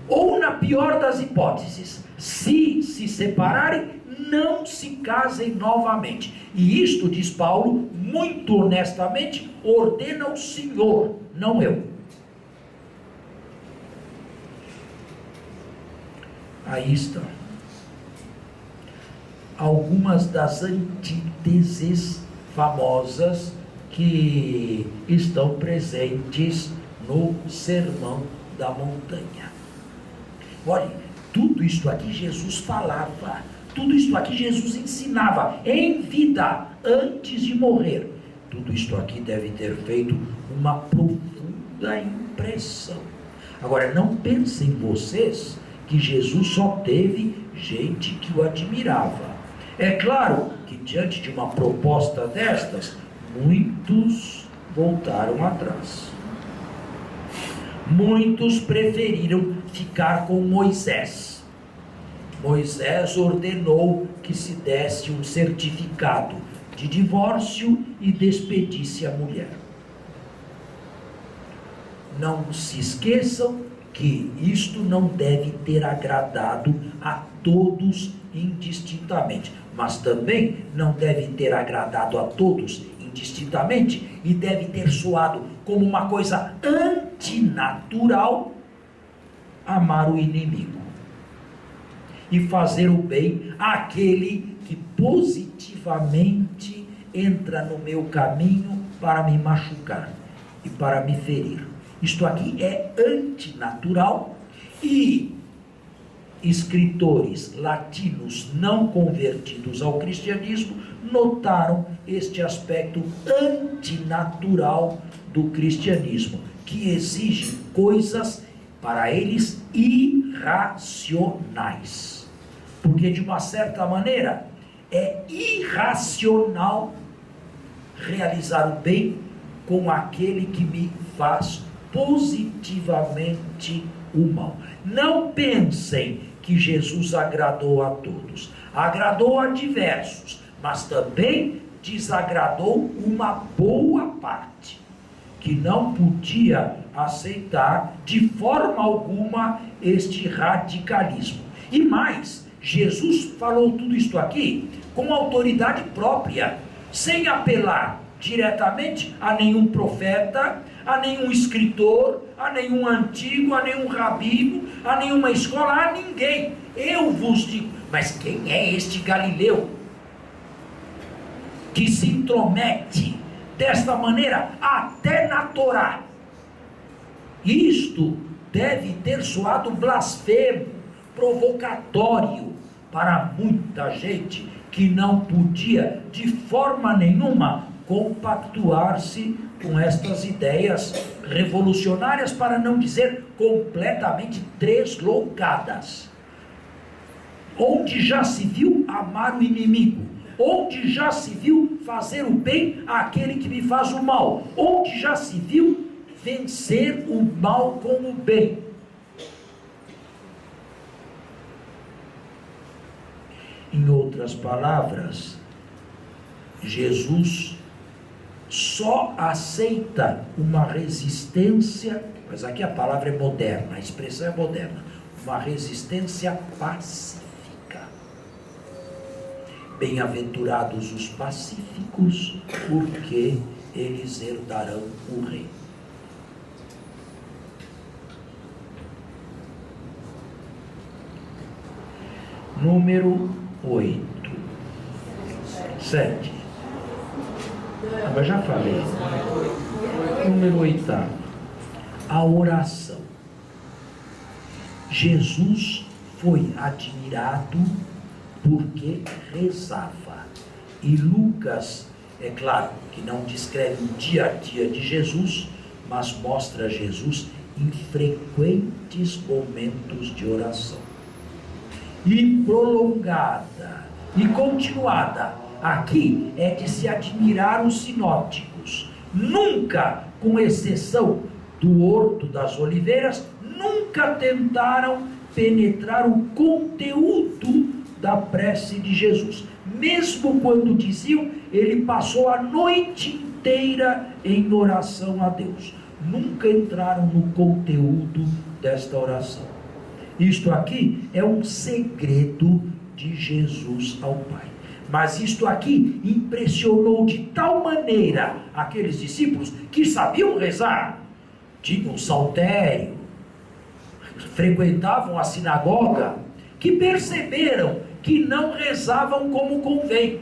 ou na pior das hipóteses, se separarem, não se casem novamente. E isto, diz Paulo, muito honestamente, ordena o Senhor, não eu. Aí estão algumas das antíteses famosas que estão presentes no Sermão da Montanha. Olha, tudo isto aqui Jesus falava, tudo isto aqui Jesus ensinava em vida, antes de morrer. Tudo isto aqui deve ter feito uma profunda impressão. Agora, não pensem vocês que Jesus só teve gente que o admirava. É claro que diante de uma proposta destas, muitos voltaram atrás. Muitos preferiram ficar com Moisés. Moisés ordenou que se desse um certificado de divórcio e despedisse a mulher. Não se esqueçam que isto não deve ter agradado a todos indistintamente, mas também não deve ter agradado a todos indistintamente e deve ter soado como uma coisa antinatural amar o inimigo e fazer o bem àquele que positivamente entra no meu caminho para me machucar e para me ferir. Isto aqui é antinatural, e escritores latinos não convertidos ao cristianismo notaram este aspecto antinatural do cristianismo, que exige coisas para eles irracionais. Porque de uma certa maneira é irracional realizar o bem com aquele que me faz positivamente o mal. Não pensem que Jesus agradou a todos. Agradou a diversos, mas também desagradou uma boa parte, que não podia aceitar de forma alguma este radicalismo. E mais, Jesus falou tudo isto aqui com autoridade própria, sem apelar diretamente a nenhum profeta, a nenhum escritor, a nenhum antigo, a nenhum rabino, a nenhuma escola, a ninguém. Eu vos digo. Mas quem é este Galileu que se intromete desta maneira até na Torá? Isto deve ter soado blasfemo, provocatório para muita gente que não podia de forma nenhuma compactuar-se com estas ideias revolucionárias, para não dizer completamente tresloucadas. Onde já se viu amar o inimigo? Onde já se viu fazer o bem àquele que me faz o mal? Onde já se viu vencer o mal com o bem? Em outras palavras, Jesus só aceita uma resistência, mas aqui a palavra é moderna, a expressão é moderna, uma resistência pacífica. Bem-aventurados os pacíficos, porque eles herdarão o reino. Número 7. Mas já falei. Número 8. A oração. Jesus foi admirado porque rezava. E Lucas, é claro, que não descreve o dia a dia de Jesus, mas mostra Jesus em frequentes momentos de oração. E prolongada e continuada. Aqui é de se admirar os sinóticos. Nunca, com exceção do Horto das Oliveiras, nunca tentaram penetrar o conteúdo da prece de Jesus. Mesmo quando diziam, ele passou a noite inteira em oração a Deus. Nunca entraram no conteúdo desta oração. Isto aqui é um segredo de Jesus ao Pai. Mas isto aqui impressionou de tal maneira aqueles discípulos que sabiam rezar, tinham saltério, frequentavam a sinagoga, que perceberam que não rezavam como convém.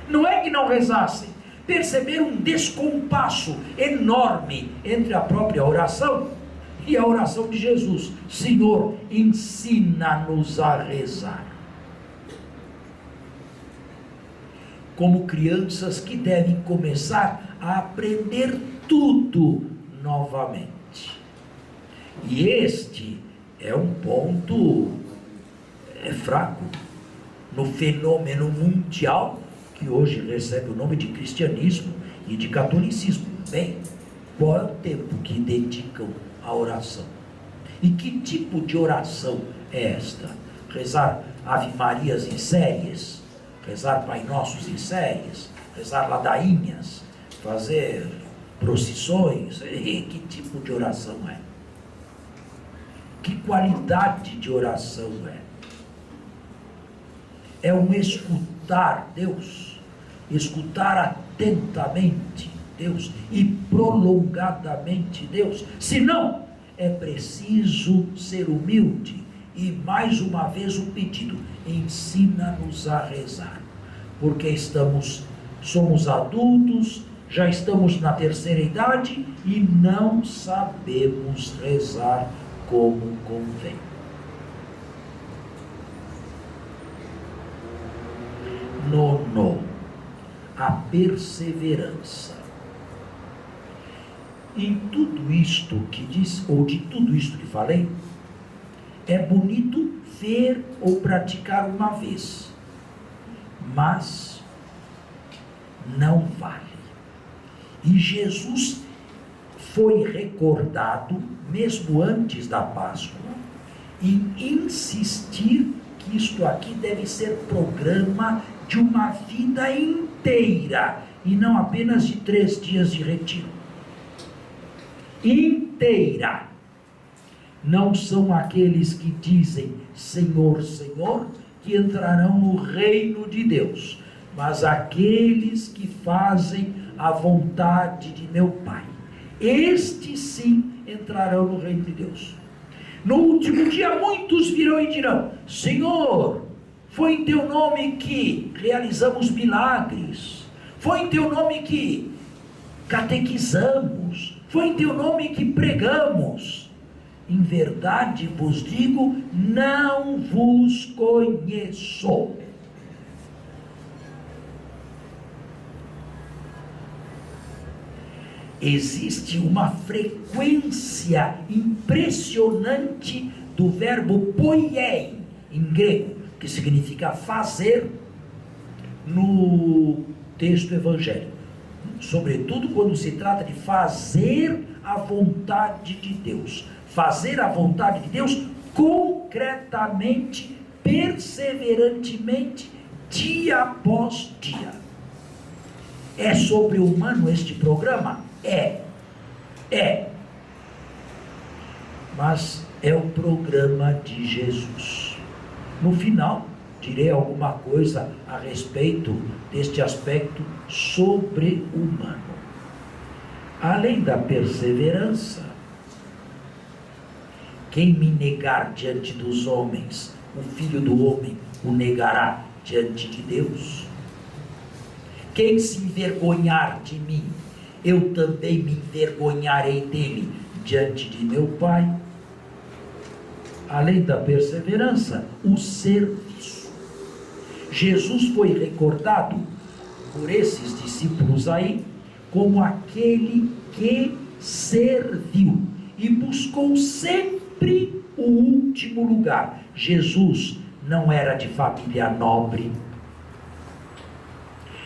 Não é que não rezassem, perceberam um descompasso enorme entre a própria oração e a oração de Jesus. Senhor, ensina-nos a rezar. Como crianças que devem começar a aprender tudo novamente. E este é um ponto fraco. no fenômeno mundial que hoje recebe o nome de cristianismo e de catolicismo. Bem, qual é o tempo que dedicam à oração? E que tipo de oração é esta? Rezar Ave Marias em séries? Rezar Pai Nossos em séries? Rezar ladainhas? Fazer procissões? E que tipo de oração é? Que qualidade de oração é? É um escutar Deus, escutar atentamente Deus e prolongadamente Deus. Se não, é preciso ser humilde e mais uma vez o pedido: ensina-nos a rezar, porque somos adultos, já estamos na terceira idade e não sabemos rezar como convém. Nono, a perseverança. Em tudo isto que diz, ou de tudo isto que falei, é bonito ver ou praticar uma vez, mas não vale. E Jesus foi recordado, mesmo antes da Páscoa, em insistir que isto aqui deve ser programa de uma vida inteira, e não apenas de 3 dias de retiro. Inteira. Não são aqueles que dizem Senhor, Senhor, que entrarão no reino de Deus, mas aqueles que fazem a vontade de meu Pai. Estes sim entrarão no reino de Deus. No último dia muitos virão e dirão: Senhor, foi em teu nome que realizamos milagres, foi em teu nome que catequizamos, foi em teu nome que pregamos. Em verdade vos digo, não vos conheço. Existe uma frequência impressionante do verbo poiei, em grego, que significa fazer, no texto evangélico, sobretudo quando se trata de fazer a vontade de Deus. Fazer a vontade de Deus concretamente, perseverantemente, dia após dia. É sobre-humano este programa? É. Mas é o programa de Jesus. No final, direi alguma coisa a respeito deste aspecto sobre-humano. Além da perseverança, quem me negar diante dos homens, o Filho do Homem o negará diante de Deus. Quem se envergonhar de mim, eu também me envergonharei dele diante de meu Pai. Além da perseverança, o serviço. Jesus foi recordado por esses discípulos aí como aquele que serviu e buscou sempre o último lugar. Jesus não era de família nobre,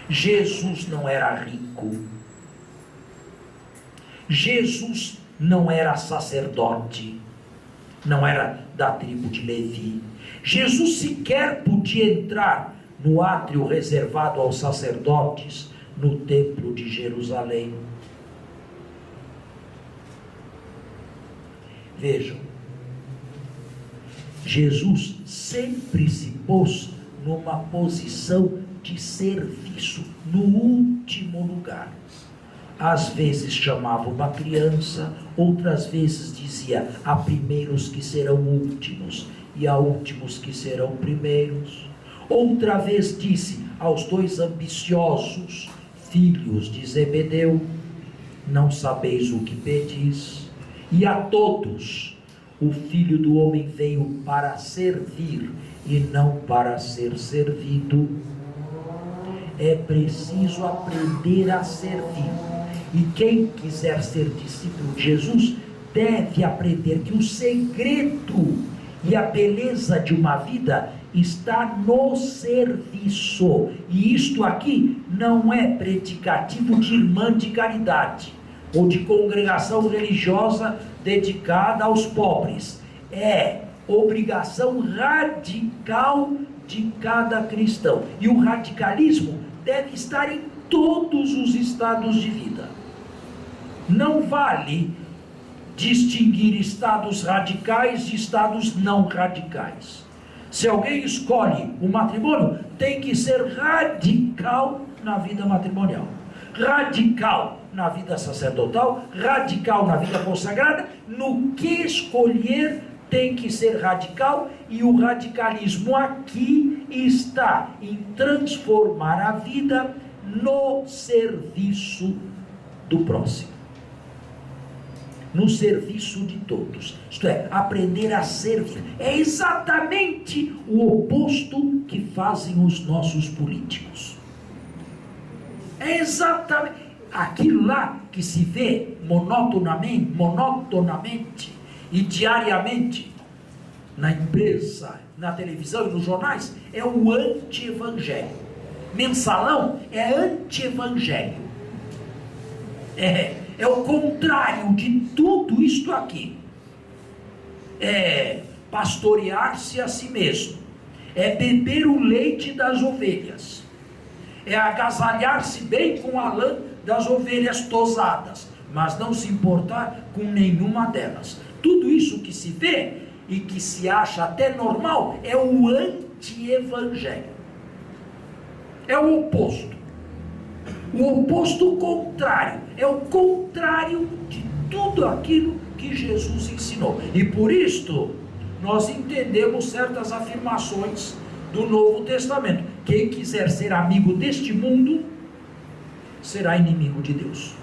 Jesus não era rico, Jesus não era sacerdote, não era da tribo de Levi. Jesus sequer podia entrar no átrio reservado aos sacerdotes no templo de Jerusalém. Vejam, Jesus sempre se pôs numa posição de serviço, no último lugar. Às vezes chamava uma criança, outras vezes dizia: há primeiros que serão últimos, e há últimos que serão primeiros. Outra vez disse aos 2 ambiciosos, filhos de Zebedeu: não sabeis o que pedis. E a todos: o Filho do Homem veio para servir e não para ser servido. É preciso aprender a servir. E quem quiser ser discípulo de Jesus deve aprender que o segredo e a beleza de uma vida está no serviço. E isto aqui não é predicativo de irmã de caridade ou de congregação religiosa dedicada aos pobres. É obrigação radical de cada cristão. E o radicalismo deve estar em todos os estados de vida. Não vale distinguir estados radicais de estados não radicais. Se alguém escolhe o matrimônio, tem que ser radical na vida matrimonial, radical na vida sacerdotal, radical na vida consagrada. No que escolher, tem que ser radical, e o radicalismo aqui está em transformar a vida no serviço do próximo, no serviço de todos, isto é, aprender a servir. É exatamente o oposto que fazem os nossos políticos. É exatamente aquilo lá que se vê monotonamente e diariamente na imprensa, na televisão e nos jornais. É o anti-evangelho. Mensalão é anti-evangelho. É o contrário de tudo isto aqui. É pastorear-se a si mesmo, é beber o leite das ovelhas, é agasalhar-se bem com a lã das ovelhas tosadas, mas não se importar com nenhuma delas. Tudo isso que se vê e que se acha até normal é o anti-evangelho, é o oposto. O oposto contrário, é o contrário de tudo aquilo que Jesus ensinou. E por isto, nós entendemos certas afirmações do Novo Testamento. Quem quiser ser amigo deste mundo, será inimigo de Deus.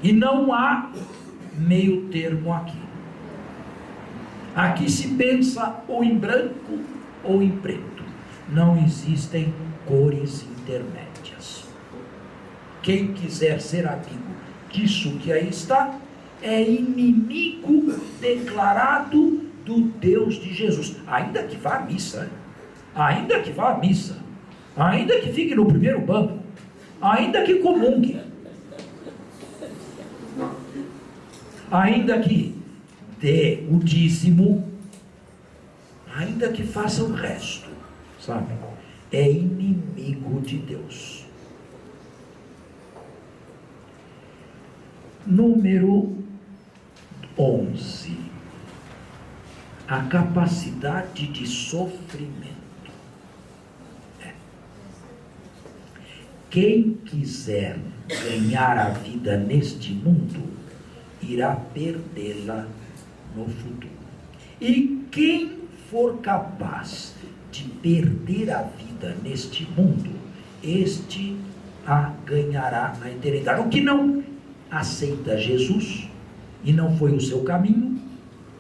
E não há meio termo aqui. Aqui se pensa ou em branco ou em preto. Não existem cores intermédias. Quem quiser ser amigo disso que aí está, é inimigo declarado do Deus de Jesus. Ainda que vá à missa, ainda que vá à missa, ainda que fique no primeiro banco, ainda que comungue, ainda que dê o dízimo, ainda que faça o resto, sabe? É inimigo de Deus. Número 11. A capacidade de sofrimento. Quem quiser ganhar a vida neste mundo, irá perdê-la no futuro. E quem for capaz de perder a vida neste mundo, este a ganhará na eternidade. O que não aceita Jesus e não foi o seu caminho,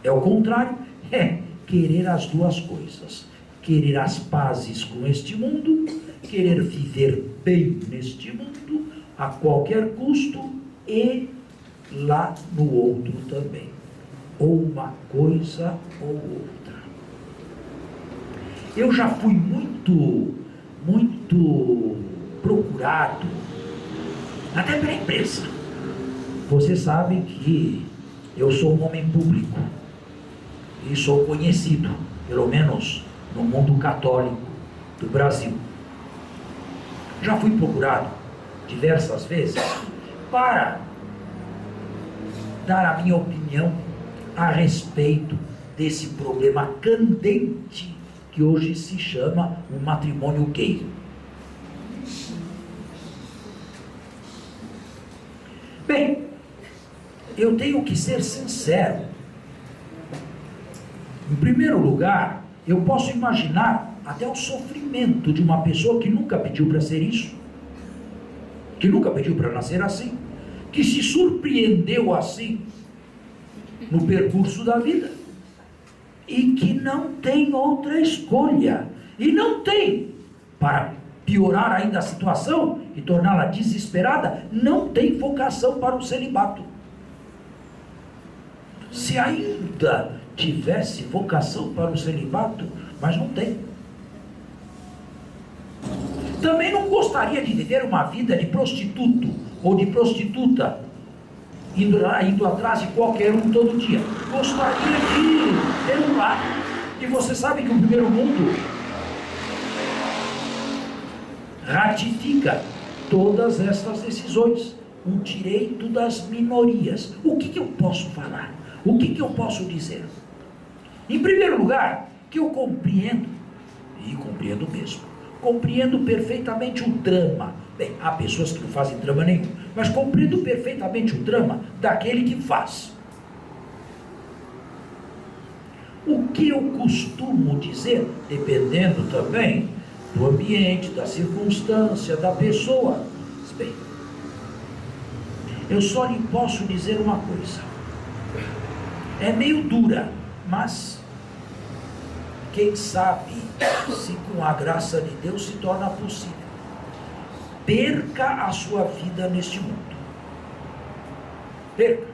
é o contrário, é querer as duas coisas: querer as pazes com este mundo, querer viver bem neste mundo a qualquer custo, e lá no outro também, ou uma coisa ou outra. Eu já fui muito procurado, até pela imprensa. Você sabe que eu sou um homem público e sou conhecido, pelo menos no mundo católico do Brasil. Já fui procurado diversas vezes para dar a minha opinião a respeito desse problema candente que hoje se chama o matrimônio gay. Bem, eu tenho que ser sincero. Em primeiro lugar, eu posso imaginar até o sofrimento de uma pessoa que nunca pediu para ser isso, que nunca pediu para nascer assim, que se surpreendeu assim no percurso da vida e que não tem outra escolha, e não tem, para piorar ainda a situação e torná-la desesperada, não tem vocação para o celibato. Se ainda tivesse vocação para o celibato, mas não tem. Também não gostaria de viver uma vida de prostituto ou de prostituta, indo atrás de qualquer um todo dia. Gostaria de ter um lar. E você sabe que o primeiro mundo ratifica todas estas decisões. O direito das minorias. O que eu posso falar? O que eu posso dizer? Em primeiro lugar, que eu compreendo, e compreendo mesmo, compreendo perfeitamente o drama. Bem, há pessoas que não fazem drama nenhum, mas compreendo perfeitamente o drama daquele que faz. O que eu costumo dizer, dependendo também do ambiente, da circunstância, da pessoa. Bem, eu só lhe posso dizer uma coisa. É meio dura, mas quem sabe se com a graça de Deus se torna possível. Perca a sua vida neste mundo. Perca.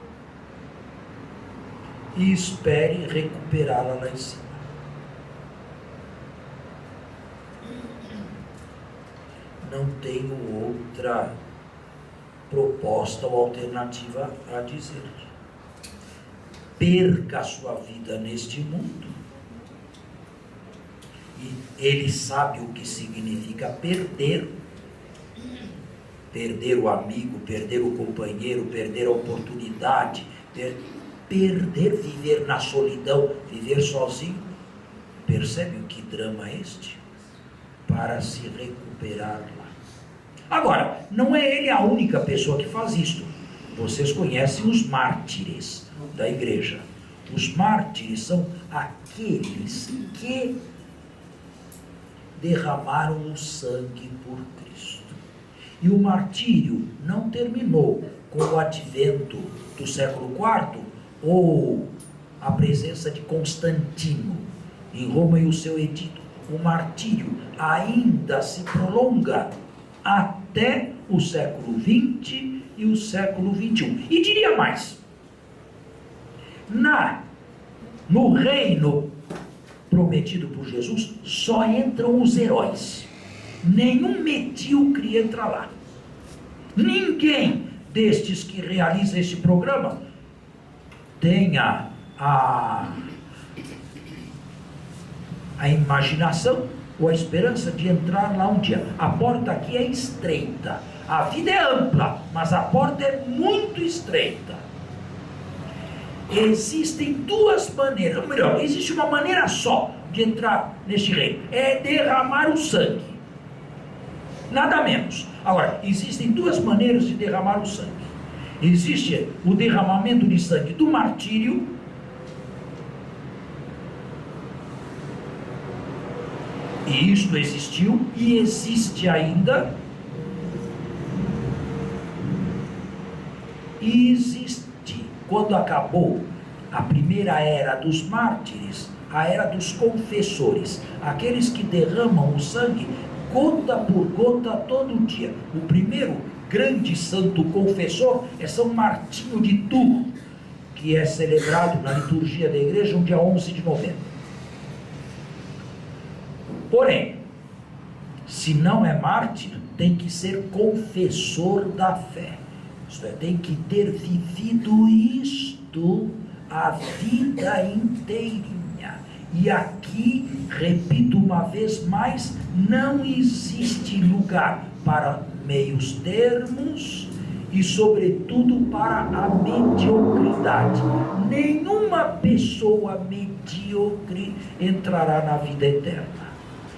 E espere recuperá-la lá em cima. Não tenho outra proposta ou alternativa a dizer. Perca a sua vida neste mundo. E ele sabe o que significa perder. Perder o amigo, perder o companheiro, perder a oportunidade, perder, viver na solidão, viver sozinho. Percebe o que drama é este? Para se recuperar lá. Agora, não é ele a única pessoa que faz isto. Vocês conhecem os mártires da igreja. Os mártires são aqueles que derramaram o sangue por Cristo. E o martírio não terminou com o advento do século IV ou a presença de Constantino em Roma e o seu edito. O martírio ainda se prolonga até o século XX e o século XXI. E diria mais, no reino prometido por Jesus, só entram os heróis. Nenhum medíocre entra lá. Ninguém destes que realiza este programa tenha a imaginação ou a esperança de entrar lá um dia. A porta aqui é estreita. A vida é ampla, mas a porta é muito estreita. Existem duas maneiras, ou melhor, existe uma maneira só de entrar neste reino. É derramar o sangue. Nada menos. Agora, existem duas maneiras de derramar o sangue. Existe o derramamento de sangue do martírio, e isto existiu e existe ainda. E existe, quando acabou a primeira era dos mártires, a era dos confessores, aqueles que derramam o sangue gota por gota todo dia. O primeiro grande santo confessor é São Martinho de Tours, que é celebrado na liturgia da igreja no dia 11 de novembro. Porém, se não é mártir, tem que ser confessor da fé. Isto é, tem que ter vivido isto a vida inteirinha. E aqui, repito uma vez mais, não existe lugar para meios termos e, sobretudo, para a mediocridade. Nenhuma pessoa medíocre entrará na vida eterna.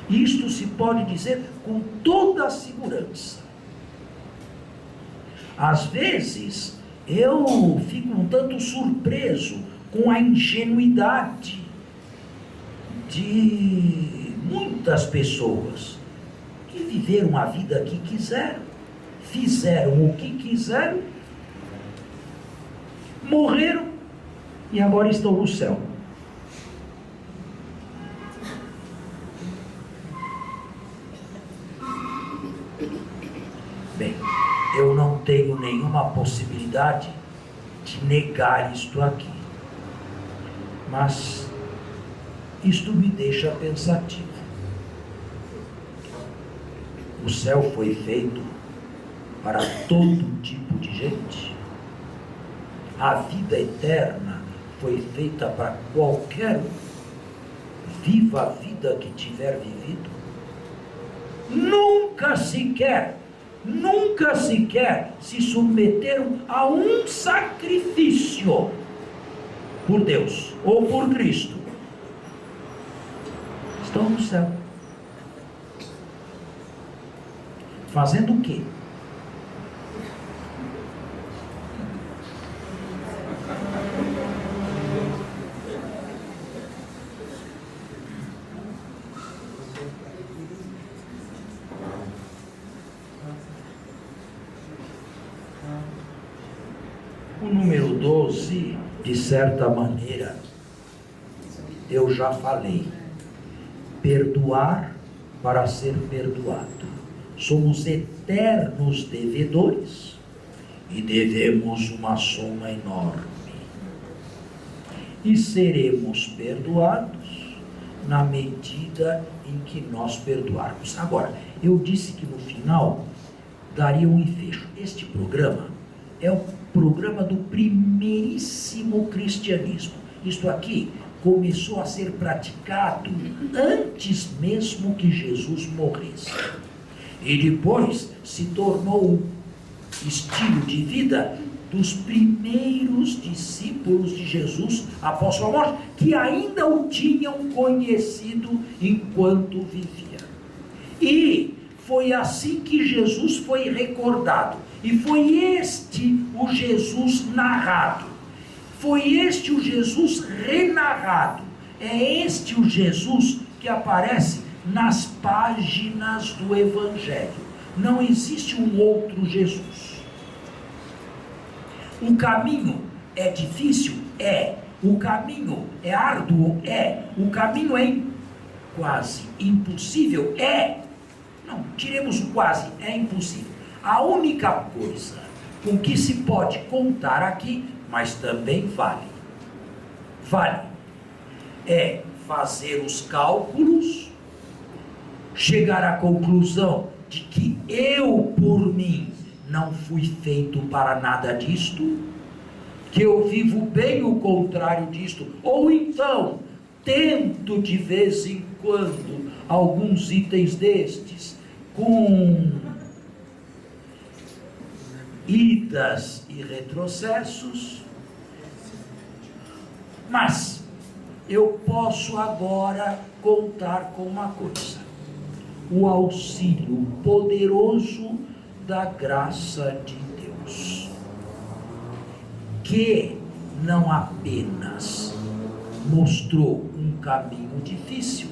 Isto se pode dizer com toda a segurança. Às vezes, eu fico um tanto surpreso com a ingenuidade de muitas pessoas que viveram a vida que quiseram, fizeram o que quiseram, morreram e agora estão no céu. Bem, eu não tenho nenhuma possibilidade de negar isto aqui, mas Isto me deixa pensativo. O céu foi feito para todo tipo de gente. A vida eterna foi feita para qualquer um. Viva a vida que tiver vivido. Nunca sequer se submeteram a um sacrifício por Deus ou por Cristo. Estão no céu. Fazendo o quê? O número 12, de certa maneira, eu já falei. Perdoar para ser perdoado. Somos eternos devedores e devemos uma soma enorme. E seremos perdoados na medida em que nós perdoarmos. Agora, eu disse que no final daria um ensejo. Este programa é o programa do primeiríssimo cristianismo. Isto aqui começou a ser praticado antes mesmo que Jesus morresse. E depois se tornou o estilo de vida dos primeiros discípulos de Jesus após sua morte, que ainda o tinham conhecido enquanto vivia. E foi assim que Jesus foi recordado. E foi este o Jesus narrado. Foi este o Jesus renarrado. É este o Jesus que aparece nas páginas do Evangelho. Não existe um outro Jesus. O caminho é difícil? É. O caminho é árduo? É. O caminho é quase impossível? É. Não, tiremos o quase, é impossível. A única coisa com que se pode contar aqui, mas também vale, é fazer os cálculos, chegar à conclusão de que eu, por mim, não fui feito para nada disto, que eu vivo bem o contrário disto, ou então tento de vez em quando alguns itens destes com idas e retrocessos, mas eu posso agora contar com uma coisa: o auxílio poderoso da graça de Deus, que não apenas mostrou um caminho difícil,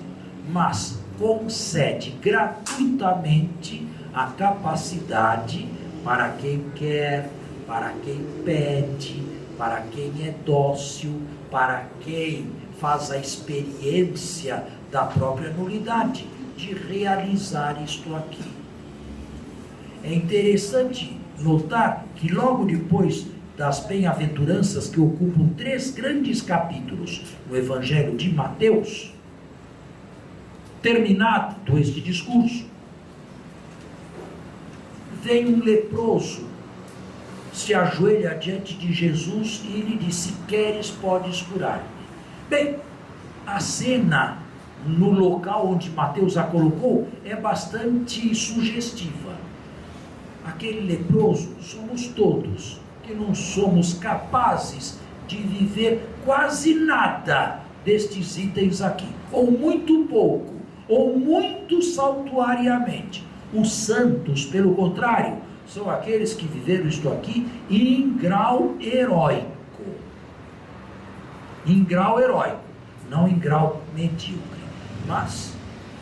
mas concede gratuitamente a capacidade para quem quer, para quem pede, para quem é dócil, para quem faz a experiência da própria nulidade, de realizar isto aqui. É interessante notar que logo depois das bem-aventuranças, que ocupam 3 grandes capítulos no Evangelho de Mateus, terminado este discurso, vem um leproso, se ajoelha diante de Jesus e lhe diz: se queres, podes curar-me. Bem, a cena no local onde Mateus a colocou é bastante sugestiva. Aquele leproso somos todos, que não somos capazes de viver quase nada destes itens aqui, ou muito pouco, ou muito saltuariamente. Os santos, pelo contrário, são aqueles que viveram isto aqui em grau heróico. Em grau heróico, não em grau medíocre. Mas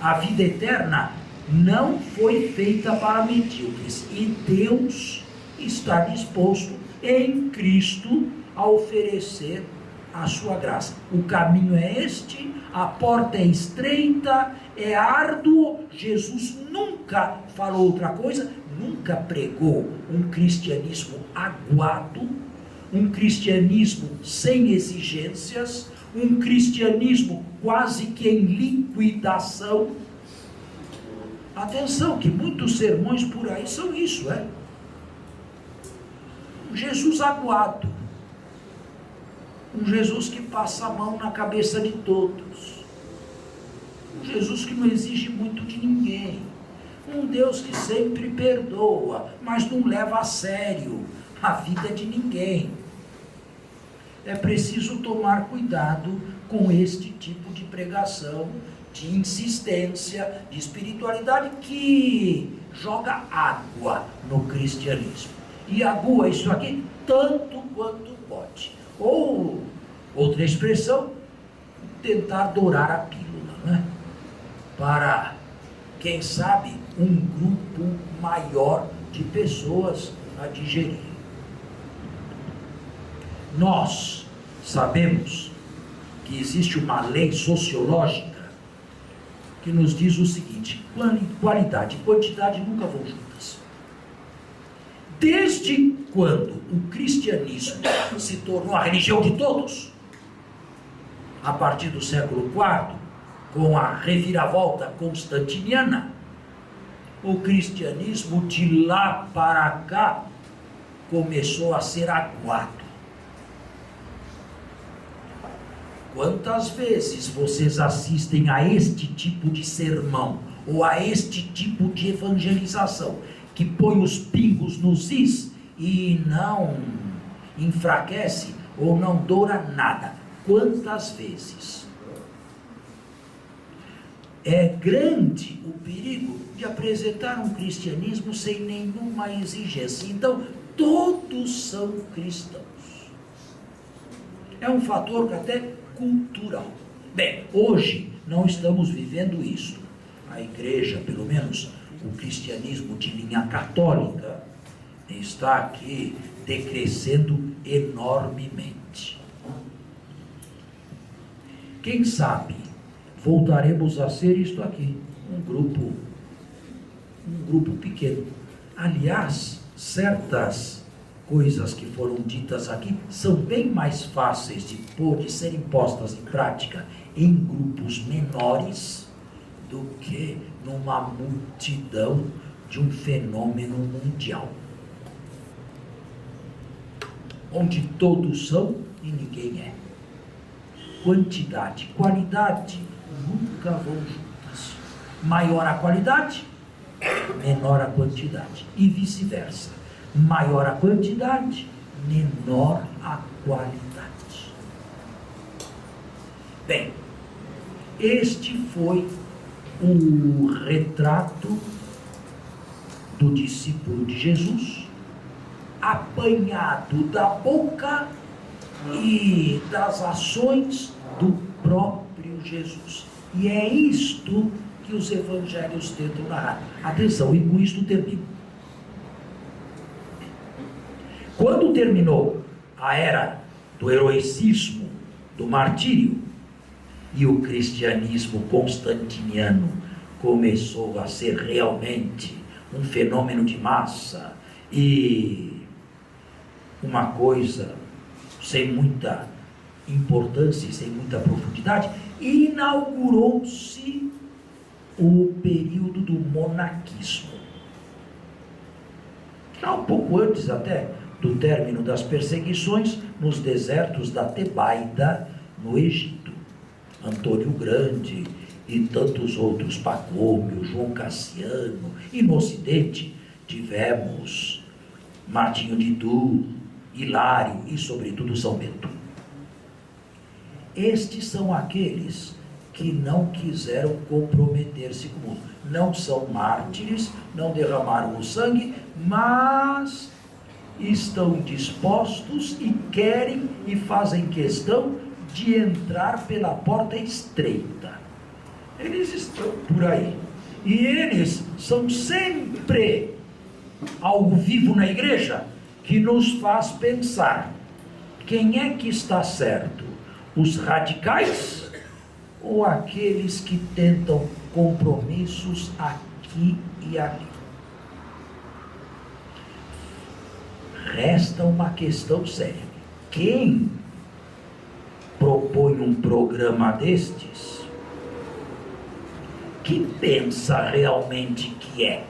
a vida eterna não foi feita para medíocres. E Deus está disposto em Cristo a oferecer a sua graça. O caminho é este, a porta é estreita, é árduo. Jesus nunca falou outra coisa, nunca pregou um cristianismo aguado, um cristianismo sem exigências, um cristianismo quase que em liquidação. Atenção, que muitos sermões por aí são isso, Um Jesus aguado, um Jesus que passa a mão na cabeça de todos, um Jesus que não exige muito de ninguém, um Deus que sempre perdoa, mas não leva a sério a vida de ninguém. É preciso tomar cuidado com este tipo de pregação, de insistência, de espiritualidade que joga água no cristianismo. E agua isso aqui tanto quanto pode. Ou, outra expressão, tentar dourar a pílula, para, quem sabe, um grupo maior de pessoas a digerir. Nós sabemos que existe uma lei sociológica que nos diz o seguinte: qualidade e quantidade nunca vão juntas. Desde quando o cristianismo se tornou a religião de todos, a partir do século IV, com a reviravolta constantiniana, o cristianismo de lá para cá começou a ser aguado. Quantas vezes vocês assistem a este tipo de sermão, ou a este tipo de evangelização, que põe os pingos nos is e não enfraquece ou não doura nada? Quantas vezes? É grande o perigo de apresentar um cristianismo sem nenhuma exigência. Então, todos são cristãos. É um fator até cultural. Bem, hoje não estamos vivendo isso. A igreja, pelo menos o cristianismo de linha católica, está aqui decrescendo enormemente. Quem sabe voltaremos a ser isto aqui, um grupo pequeno. Aliás, certas coisas que foram ditas aqui são bem mais fáceis de serem postas em prática em grupos menores do que numa multidão de um fenômeno mundial, onde todos são e ninguém é. Quantidade, qualidade nunca vão juntas. Maior a qualidade, menor a quantidade, e vice-versa. Maior a quantidade, menor a qualidade. Bem, este foi o retrato do discípulo de Jesus, apanhado da boca e das ações do próprio Jesus. E é isto que os evangelhos tentam narrar. Atenção, e com isto termino. Quando terminou a era do heroicismo, do martírio, e o cristianismo constantiniano começou a ser realmente um fenômeno de massa e uma coisa sem muita importância e sem muita profundidade, inaugurou-se o período do monaquismo. Já um pouco antes até do término das perseguições nos desertos da Tebaida, no Egito. Antônio Grande e tantos outros, Pacômio, João Cassiano, e no Ocidente tivemos Martinho de Tours, Hilário e sobretudo São Bento. Estes são aqueles que não quiseram comprometer-se com o mundo. Não são mártires, não derramaram o sangue, mas estão dispostos e querem e fazem questão de entrar pela porta estreita. Eles estão por aí. E eles são sempre algo vivo na igreja que nos faz pensar: quem é que está certo? Os radicais ou aqueles que tentam compromissos aqui e ali? Resta uma questão séria. Quem propõe um programa destes que pensa realmente que é?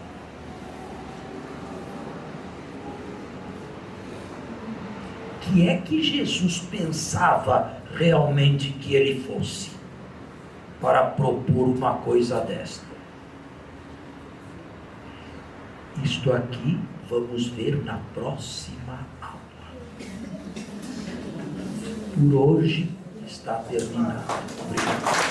Que é que Jesus pensava realmente que ele fosse para propor uma coisa desta? Isto aqui vamos ver na próxima aula. Por hoje está terminado. Obrigado.